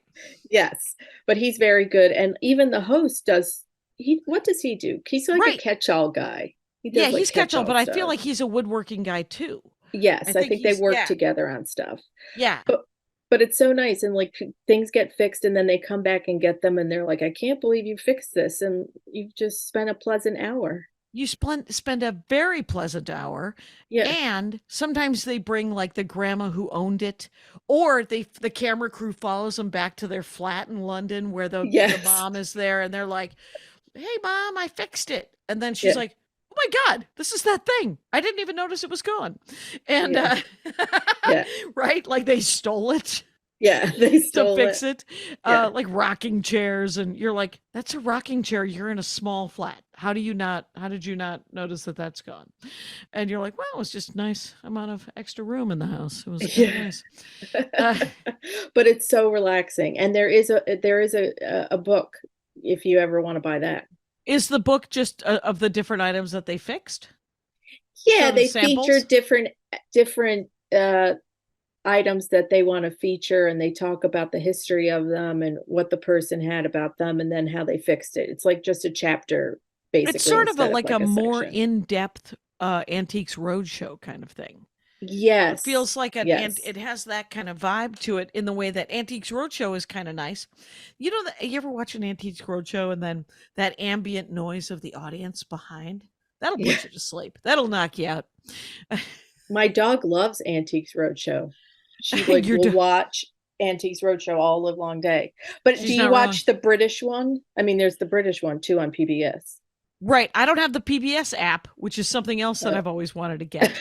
Yes. But he's very good. And even the host does he what does he do? He's like a Right. catch-all guy. He Yeah, does like he's catch-all, catch-all but I feel stuff. like he's a woodworking guy too. I Yes, I think think they he's work yeah, together on stuff. yeah. But but it's so nice and like things get fixed and then they come back and get them and they're like, "I can't believe you fixed this," and you've just spent a pleasant hour. You spend a very pleasant hour, Yeah. and sometimes they bring like the grandma who owned it, or the camera crew follows them back to their flat in London where the Yes. mom is there, and they're like, "Hey, mom, I fixed it," and then she's Yeah. like, "Oh my god, this is that thing! I didn't even notice it was gone," and Yeah. Yeah. right, like they stole it Yeah. They to stole it. fix it, Yeah. like rocking chairs, and you're like, "That's a rocking chair. You're in a small flat. How did you not notice that that's gone?" And you're like, "Well, it was just nice amount of extra room in the house. It was kind of Yeah. nice." Uh, But it's so relaxing, and there is a book if you ever wanna buy that. is the book just of the different items that they fixed? Yeah, Sort of they feature samples? different items that they wanna feature, and they talk about the history of them and what the person had about them, and then how they fixed it. It's like just a chapter, It's basically, sort of instead of like a like a more section. in-depth Antiques Roadshow kind of thing. It Yes. feels like Yes. it has that kind of vibe to it in the way that Antiques Roadshow is kind of nice. You know that you ever watch an Antiques Roadshow and then that ambient noise of the audience behind? That'll Yeah. put you to sleep. That'll knock you out. My dog loves Antiques Roadshow. She, like, You're will do- watch Antiques Roadshow all live long day. But do She's you not wrong. watch the British one? I mean, there's the British one too on PBS. Right. I don't have the PBS app, which is something else that Uh, I've always wanted to get.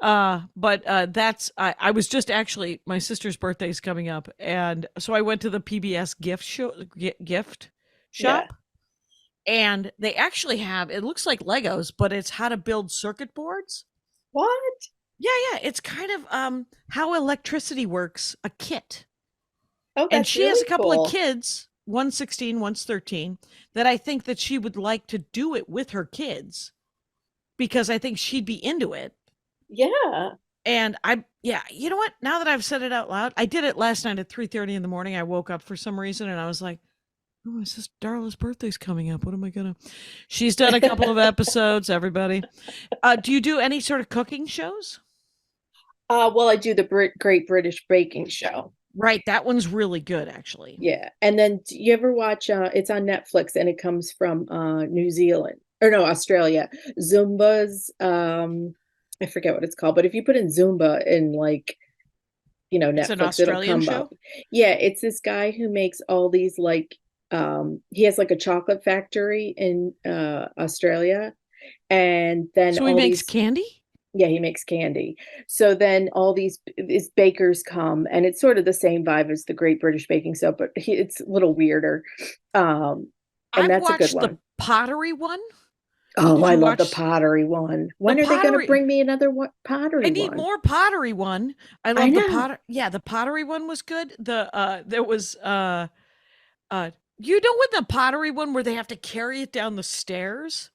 But that's I was just actually my sister's birthday is coming up, and so I went to the PBS gift yeah. shop, and they actually have it looks like Legos, but it's how to build circuit boards. What? Yeah, yeah, it's kind of how electricity works, a kit. Oh, And that's she has really a couple of cool. kids, one's 16, one's 13, that I think that she would like to do it with her kids because I think she'd be into it. Yeah. And yeah, you know what? Now that I've said it out loud, I did it last night at 3:30 in the morning. I woke up for some reason and I was like, oh, my sister Darla's birthday's coming up. What am I gonna? She's done a couple of episodes. Everybody, do you do any sort of cooking shows? Well, I do the Great British Baking Show. Right, that one's really good, actually. Yeah. And then do you ever watch it's on Netflix and it comes from New Zealand or no, Australia. Zumba's I forget what it's called, but if you put in Zumba in like, It's an Netflix, it'll Australian come up. show. Yeah, it's this guy who makes all these like he has like a chocolate factory in Australia and then So he all makes these candy. yeah, he makes candy. So then all these bakers come, and it's sort of the same vibe as the Great British Baking Show, but it's a little weirder. Um, and I've that's a good watched the one. pottery one. Oh, Did I you love the watch pottery one. the When are they going to pottery? bring me another I pottery need one? more pottery one. I I love the know. potter. Yeah, the pottery one was good. There was uh you know when the pottery one where they have to carry it down the stairs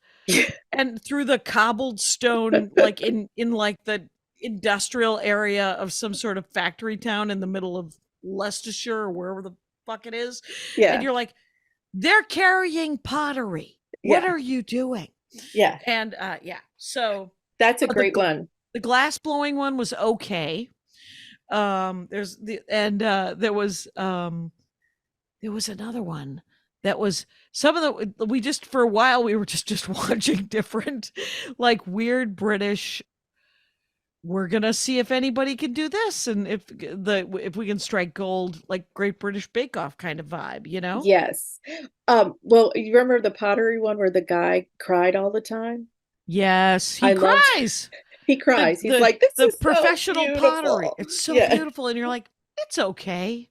and through the cobbled stone, like in like the industrial area of some sort of factory town in the middle of Leicestershire or wherever the fuck it is, and Yeah. you're like, they're carrying pottery. What Yeah. are you doing? Yeah. And yeah, so That's a the great one. the glass blowing one was okay. There's the and there was another one that was some of the we just for a while we were just watching different like weird British, we're gonna see if anybody can do this and if we can strike gold, like Great British Bake Off kind of vibe, you know? Yes. Well, you remember the pottery one where the guy cried all the time? Yes, he I loved cries. he The cries. He's the like, this the is so professional pottery. beautiful. It's so Yeah. beautiful and you're like, it's okay.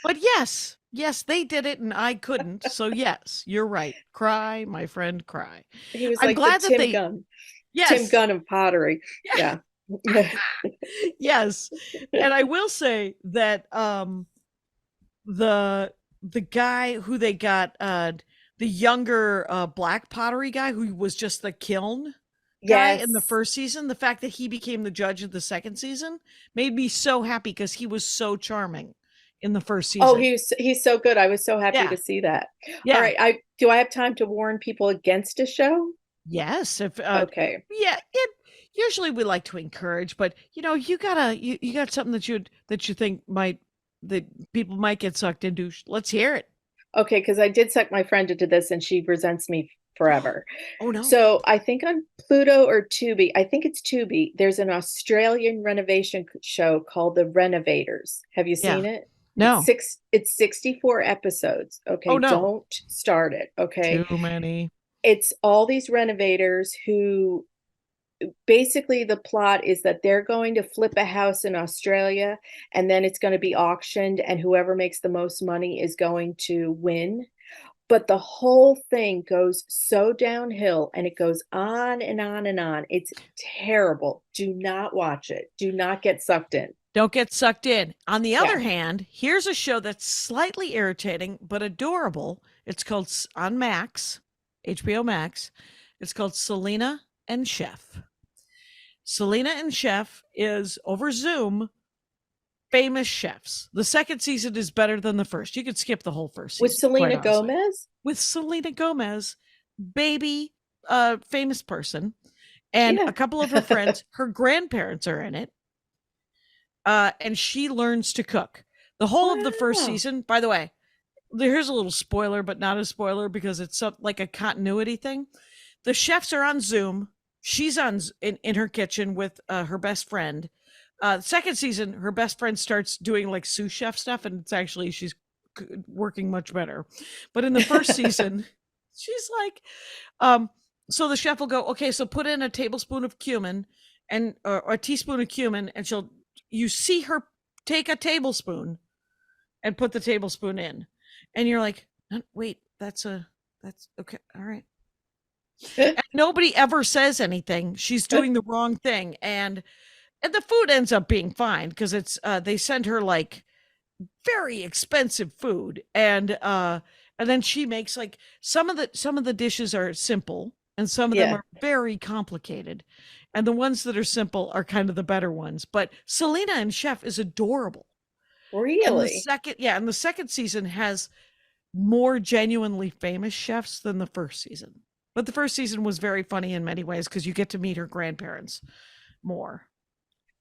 But yes, yes, they did it and I couldn't. So yes, you're right. Cry, my friend, cry. He was I'm like the glad that Tim they Gunn. Tim yes. Gunn of pottery. Yeah. Yes. And I will say that the the guy who they got the younger black pottery guy who was just the kiln guy in the Yes. first season, the fact that he became the judge of the second season made me so happy because he was so charming in the first Oh, season. he's so good. I was so happy Yeah. to see that. All Yeah. right, I have time to warn people against a show? Yes, if Okay. yeah, it usually we like to encourage, but you know, you got something that you think might that people might get sucked into. Let's hear it. Okay, because I did suck my friend into this and she resents me forever. Oh no. So I think on Pluto or Tubi, I think it's Tubi, there's an Australian renovation show called The Renovators. Have you Yeah. seen it? No. It's 64 episodes. Oh Okay, no. don't start it. Okay. Too many. It's all these renovators who basically the plot is that they're going to flip a house in Australia and then it's going to be auctioned and whoever makes the most money is going to win. But the whole thing goes so downhill and it goes on and on and on. It's terrible. Do not watch it. Do not get sucked in. Don't get sucked in. On the other Yeah. hand, here's a show that's slightly irritating but adorable. It's called on Max, HBO Max. It's called Selena and Chef. Selena and Chef is over Zoom famous chefs. The second season is better than the first. You could skip the whole first With season, quite Selena honestly. Gomez? With Selena Gomez, baby, famous person, and Yeah. a couple of her friends. Her grandparents are in it, and she learns to cook. The whole of the first Wow. season, by the way, here's a little spoiler, but not a spoiler because it's like a continuity thing. The chefs are on Zoom. She's in her kitchen with her best friend. Second season, her best friend starts doing like sous chef stuff, and it's actually she's working much better. But in the first season, she's like, so the chef will go, okay, so put in a tablespoon of cumin and or a teaspoon of cumin, and you see her take a tablespoon and put the tablespoon in, and you're like, wait, that's okay, all right. And nobody ever says anything. She's doing the wrong thing, and the food ends up being fine because it's they send her like very expensive food, and then she makes like some of the dishes are simple and some of them Yeah. are very complicated, and the ones that are simple are kind of the better ones. But Selena and Chef is adorable. And Really? and the second season has more genuinely famous chefs than the first season. But the first season was very funny in many ways because you get to meet her grandparents more.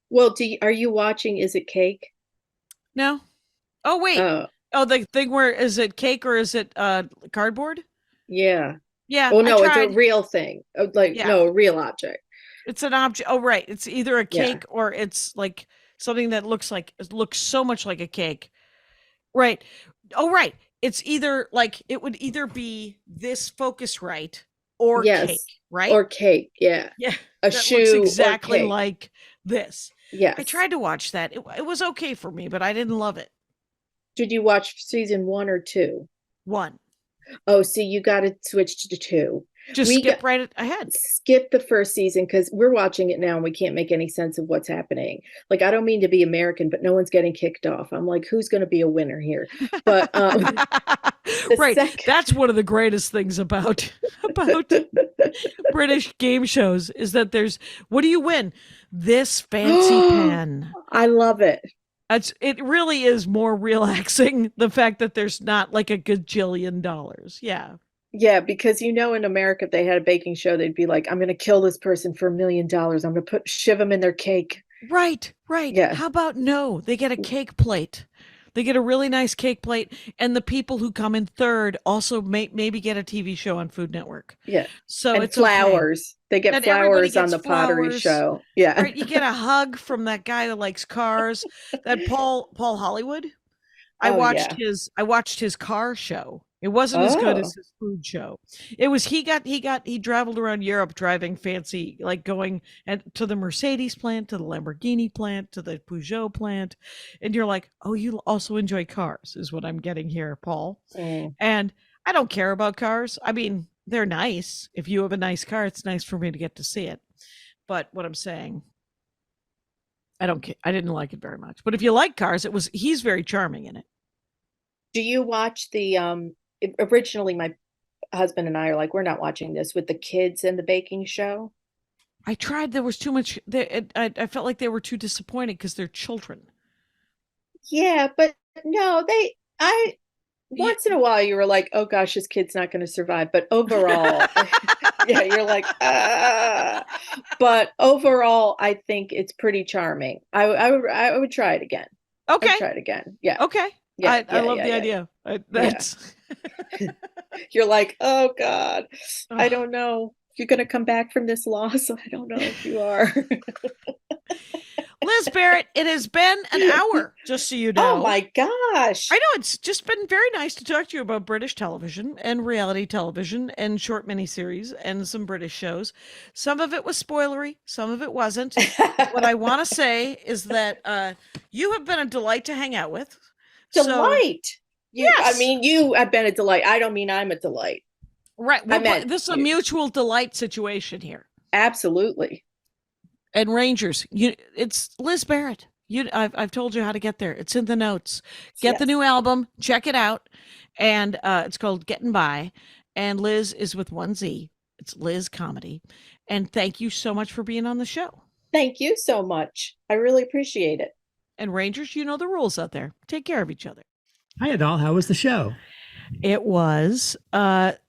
Well, are you watching Is It Cake? No. Oh wait. Oh, Oh, the thing where is it cake or is it cardboard? yeah. Yeah, Oh I no, it's a tried. real thing. Like Yeah. no, a real object. It's an object. Oh right. It's either a Yeah. cake or it's like something that looks so much like a cake. Right. Oh right. It's either like it would either be this Focusrite or Yes. cake, right? Or cake. Yeah. Yeah. A That looks shoe or exactly cake. like this. I Yes. tried to watch that. It was okay for me, but I didn't love it. Did you watch season 1 or 2? One. Oh, see, you got to switch to 2 Just We skip right ahead. skip the first season because we're watching it now and we can't make any sense of what's happening. Like, I don't mean to be American, but no one's getting kicked off. I'm like, who's going to be a winner here? But Right. That's one of the greatest things about British game shows is that there's, what do you win? This fancy pen. I love it. It really is more relaxing, the fact that there's not like a gajillion dollars. Yeah. Yeah, because in America, if they had a baking show, they'd be like, I'm going to kill this person for $1 million. I'm going to shiv them in their cake. Right. Yeah. How about no? They get a cake plate. They get a really nice cake plate, and the people who come in third also maybe get a TV show on Food Network. Yeah. So and it's flowers. Okay. They get and flowers on the pottery show. Yeah. Right. You get a hug from that guy who likes cars. That Paul Hollywood. I watched his car show. It wasn't as good as his food show. It was he traveled around Europe driving fancy, like going to the Mercedes plant, to the Lamborghini plant, to the Peugeot plant. And you're like, oh, you also enjoy cars, is what I'm getting here, Paul. And I don't care about cars. I mean, they're nice. If you have a nice car, it's nice for me to get to see it. But what I'm saying, I don't care. I didn't like it very much. But if you like cars, he's very charming in it. Do you watch the originally my husband and I are like, we're not watching this with the kids and the baking show? I tried. There was too much. I felt like they were too disappointed because they're children. Yeah, but no, once in a while you were like, oh gosh, this kid's not going to survive. But overall, yeah, you're like, but overall, I think it's pretty charming. I would try it again. Okay. I'd try it again. Yeah. Okay. Yeah, I love the idea. That's. You're like, oh God, I don't know. You're going to come back from this loss. I don't know if you are. Liz Barrett, it has been an hour, just so you know. Oh my gosh. I know, it's just been very nice to talk to you about British television and reality television and short miniseries and some British shows. Some of it was spoilery, some of it wasn't. What I want to say is that you have been a delight to hang out with. Delight. Yes. I mean, you have been a delight. I don't mean I'm a delight. Right. This is a mutual delight situation here. Absolutely. And Rangers, it's Liz Barrett. I've told you how to get there. It's in the notes. Get the new album, check it out, and it's called Gettin By. And Liz is with 1 Z. It's Liz Comedy. And thank you so much for being on the show. Thank you so much. I really appreciate it. And Rangers, you know the rules out there. Take care of each other. Hi, Adal. How was the show? It was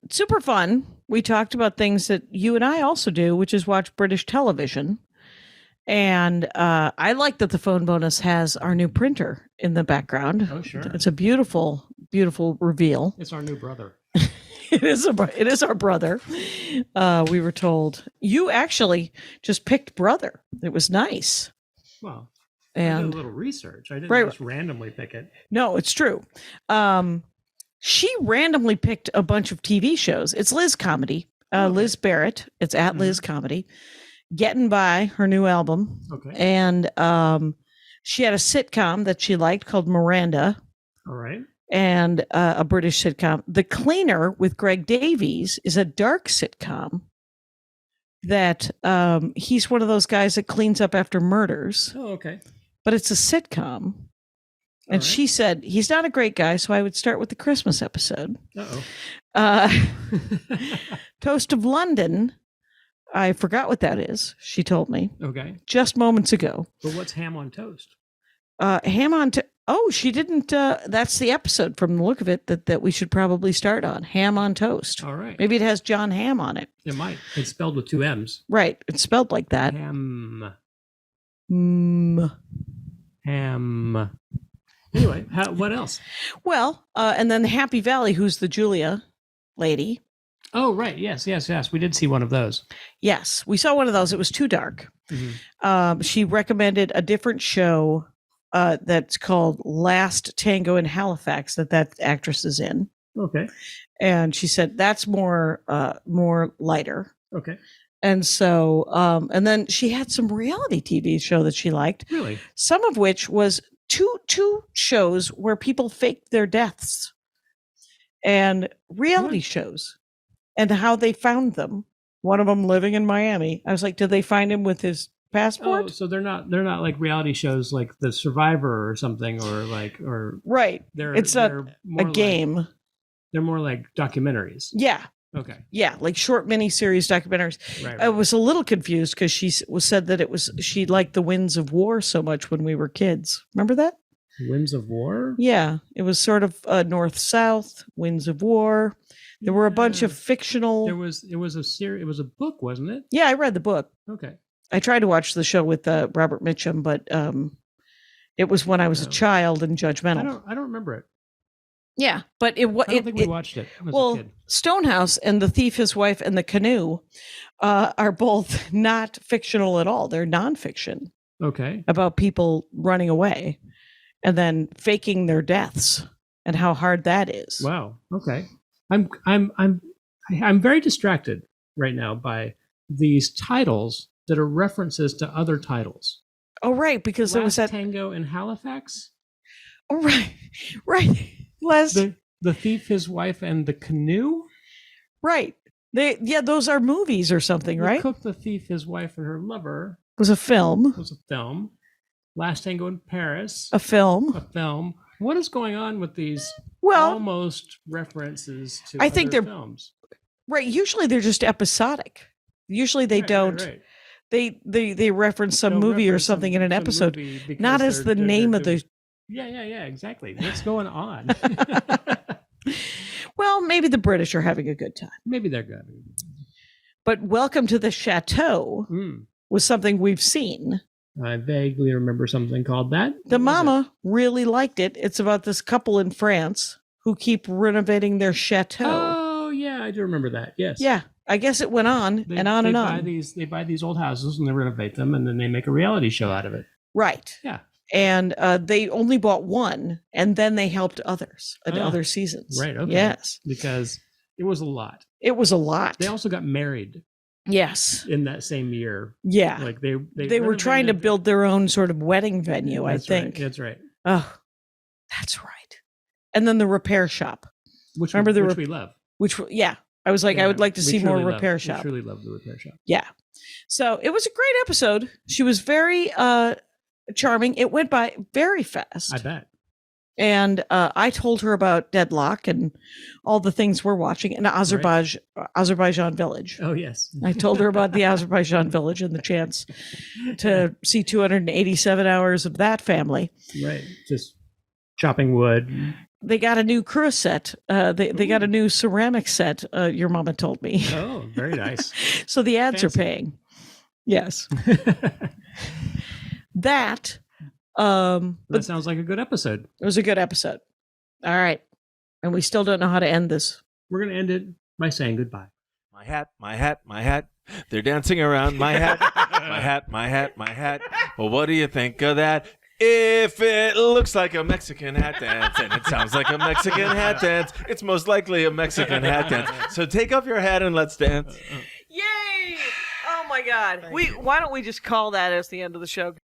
super fun. We talked about things that you and I also do, which is watch British television. And I like that the phone bonus has our new printer in the background. Oh, sure. It's a beautiful, beautiful reveal. It's our new brother. It is our brother. We were told you actually just picked brother. It was nice. Well, and I did a little research. I didn't just randomly pick it. No, it's true. She randomly picked a bunch of TV shows. It's Liz Comedy. Liz Barrett. It's at Liz Comedy. Gettin By, her new album. Okay. And she had a sitcom that she liked called Miranda. All right. And a British sitcom. The Cleaner with Greg Davies is a dark sitcom that he's one of those guys that cleans up after murders. Oh, okay. But it's a sitcom. And she said, he's not a great guy, so I would start with the Christmas episode. Toast of London. I forgot what that is. She told me. Okay. Just moments ago. But what's ham on toast? Ham on toast. Oh, she didn't. That's the episode from the look of it that we should probably start on. Ham on toast. All right. Maybe it has John Hamm on it. It might. It's spelled with 2 M's. Right. It's spelled like that. Ham. Ham. Anyway, what else? Well, and then the Happy Valley, who's the Julia lady. Oh, right. Yes. We did see one of those. Yes, we saw one of those. It was too dark. She recommended a different show that's called Last Tango in Halifax that actress is in. Okay. And she said that's more lighter. Okay. And so, and then she had some reality TV show that she liked. Really? Some of which was two shows where people faked their deaths. And reality shows. and how they found them. One of them living in Miami. I was like, did they find him with his passport? Oh, so they're not like reality shows like The Survivor or something, or Right. It's they're a more game. They're more like documentaries. Yeah. Okay. Yeah, like short miniseries documentaries. Right. I was a little confused because said that she liked the Winds of War so much when we were kids. Remember that? Winds of War? Yeah, it was sort of north-south, Winds of War. There were a bunch of fictional. It was a book, wasn't it? Yeah, I read the book. Okay. I tried to watch the show with Robert Mitchum, but it was when I was a child and judgmental. I don't remember it. Yeah, but I don't think we watched it as a kid. Stonehouse and The Thief, His Wife, and The Canoe are both not fictional at all. They're nonfiction. Okay. About people running away and then faking their deaths and how hard that is. Wow. Okay. I'm very distracted right now by these titles that are references to other titles. Oh, right, because there was that Tango in Halifax. Oh, right, right. The Thief, His Wife, and The Canoe. Right. Those are movies or something, right? The Cook, the Thief, His Wife, and Her Lover was a film. Last Tango in Paris. A film. What is going on with these almost references to other films? Right. Usually they're just episodic. Usually they don't. Right. They reference some movie or something in an episode, not as the name of the. Yeah, exactly. What's going on? Well, maybe the British are having a good time. Maybe they're good. But Welcome to the Chateau was something we've seen. I vaguely remember something called that. The mama really liked it. It's about this couple in France who keep renovating their chateau. Oh, yeah, I do remember that. Yes. Yeah. I guess it went on and on. They buy these old houses and they renovate them and then they make a reality show out of it. Right. Yeah. And they only bought one and then they helped others in other seasons. Right. Okay. Yes. Because it was a lot. It was a lot. They also got married. Yes. In that same year. Yeah. Like they were trying to build their own sort of wedding venue, I think. Right. That's right. Oh, that's right. And then the repair shop. Which we love. I was like, I would like to see more repair shop. I truly love the repair shop. Yeah. So it was a great episode. She was very charming. It went by very fast. I bet. And I told her about Deadlock and all the things we're watching and Azerbaijan Village. Oh, yes. I told her about the Azerbaijan Village and the chance to see 287 hours of that family. Right. Just chopping wood. They got a new cruise set. They got a new ceramic set, your mama told me. Oh, very nice. So the ads are paying. Yes. That sounds like a good episode. It was a good episode. All right. And we still don't know how to end this. We're going to end it by saying goodbye. My hat, my hat, my hat. They're dancing around my hat. My hat, my hat, my hat. Well, what do you think of that? If it looks like a Mexican hat dance and it sounds like a Mexican hat dance, it's most likely a Mexican hat dance. So take off your hat and let's dance. Yay! Oh my God. Why don't we just call that as the end of the show?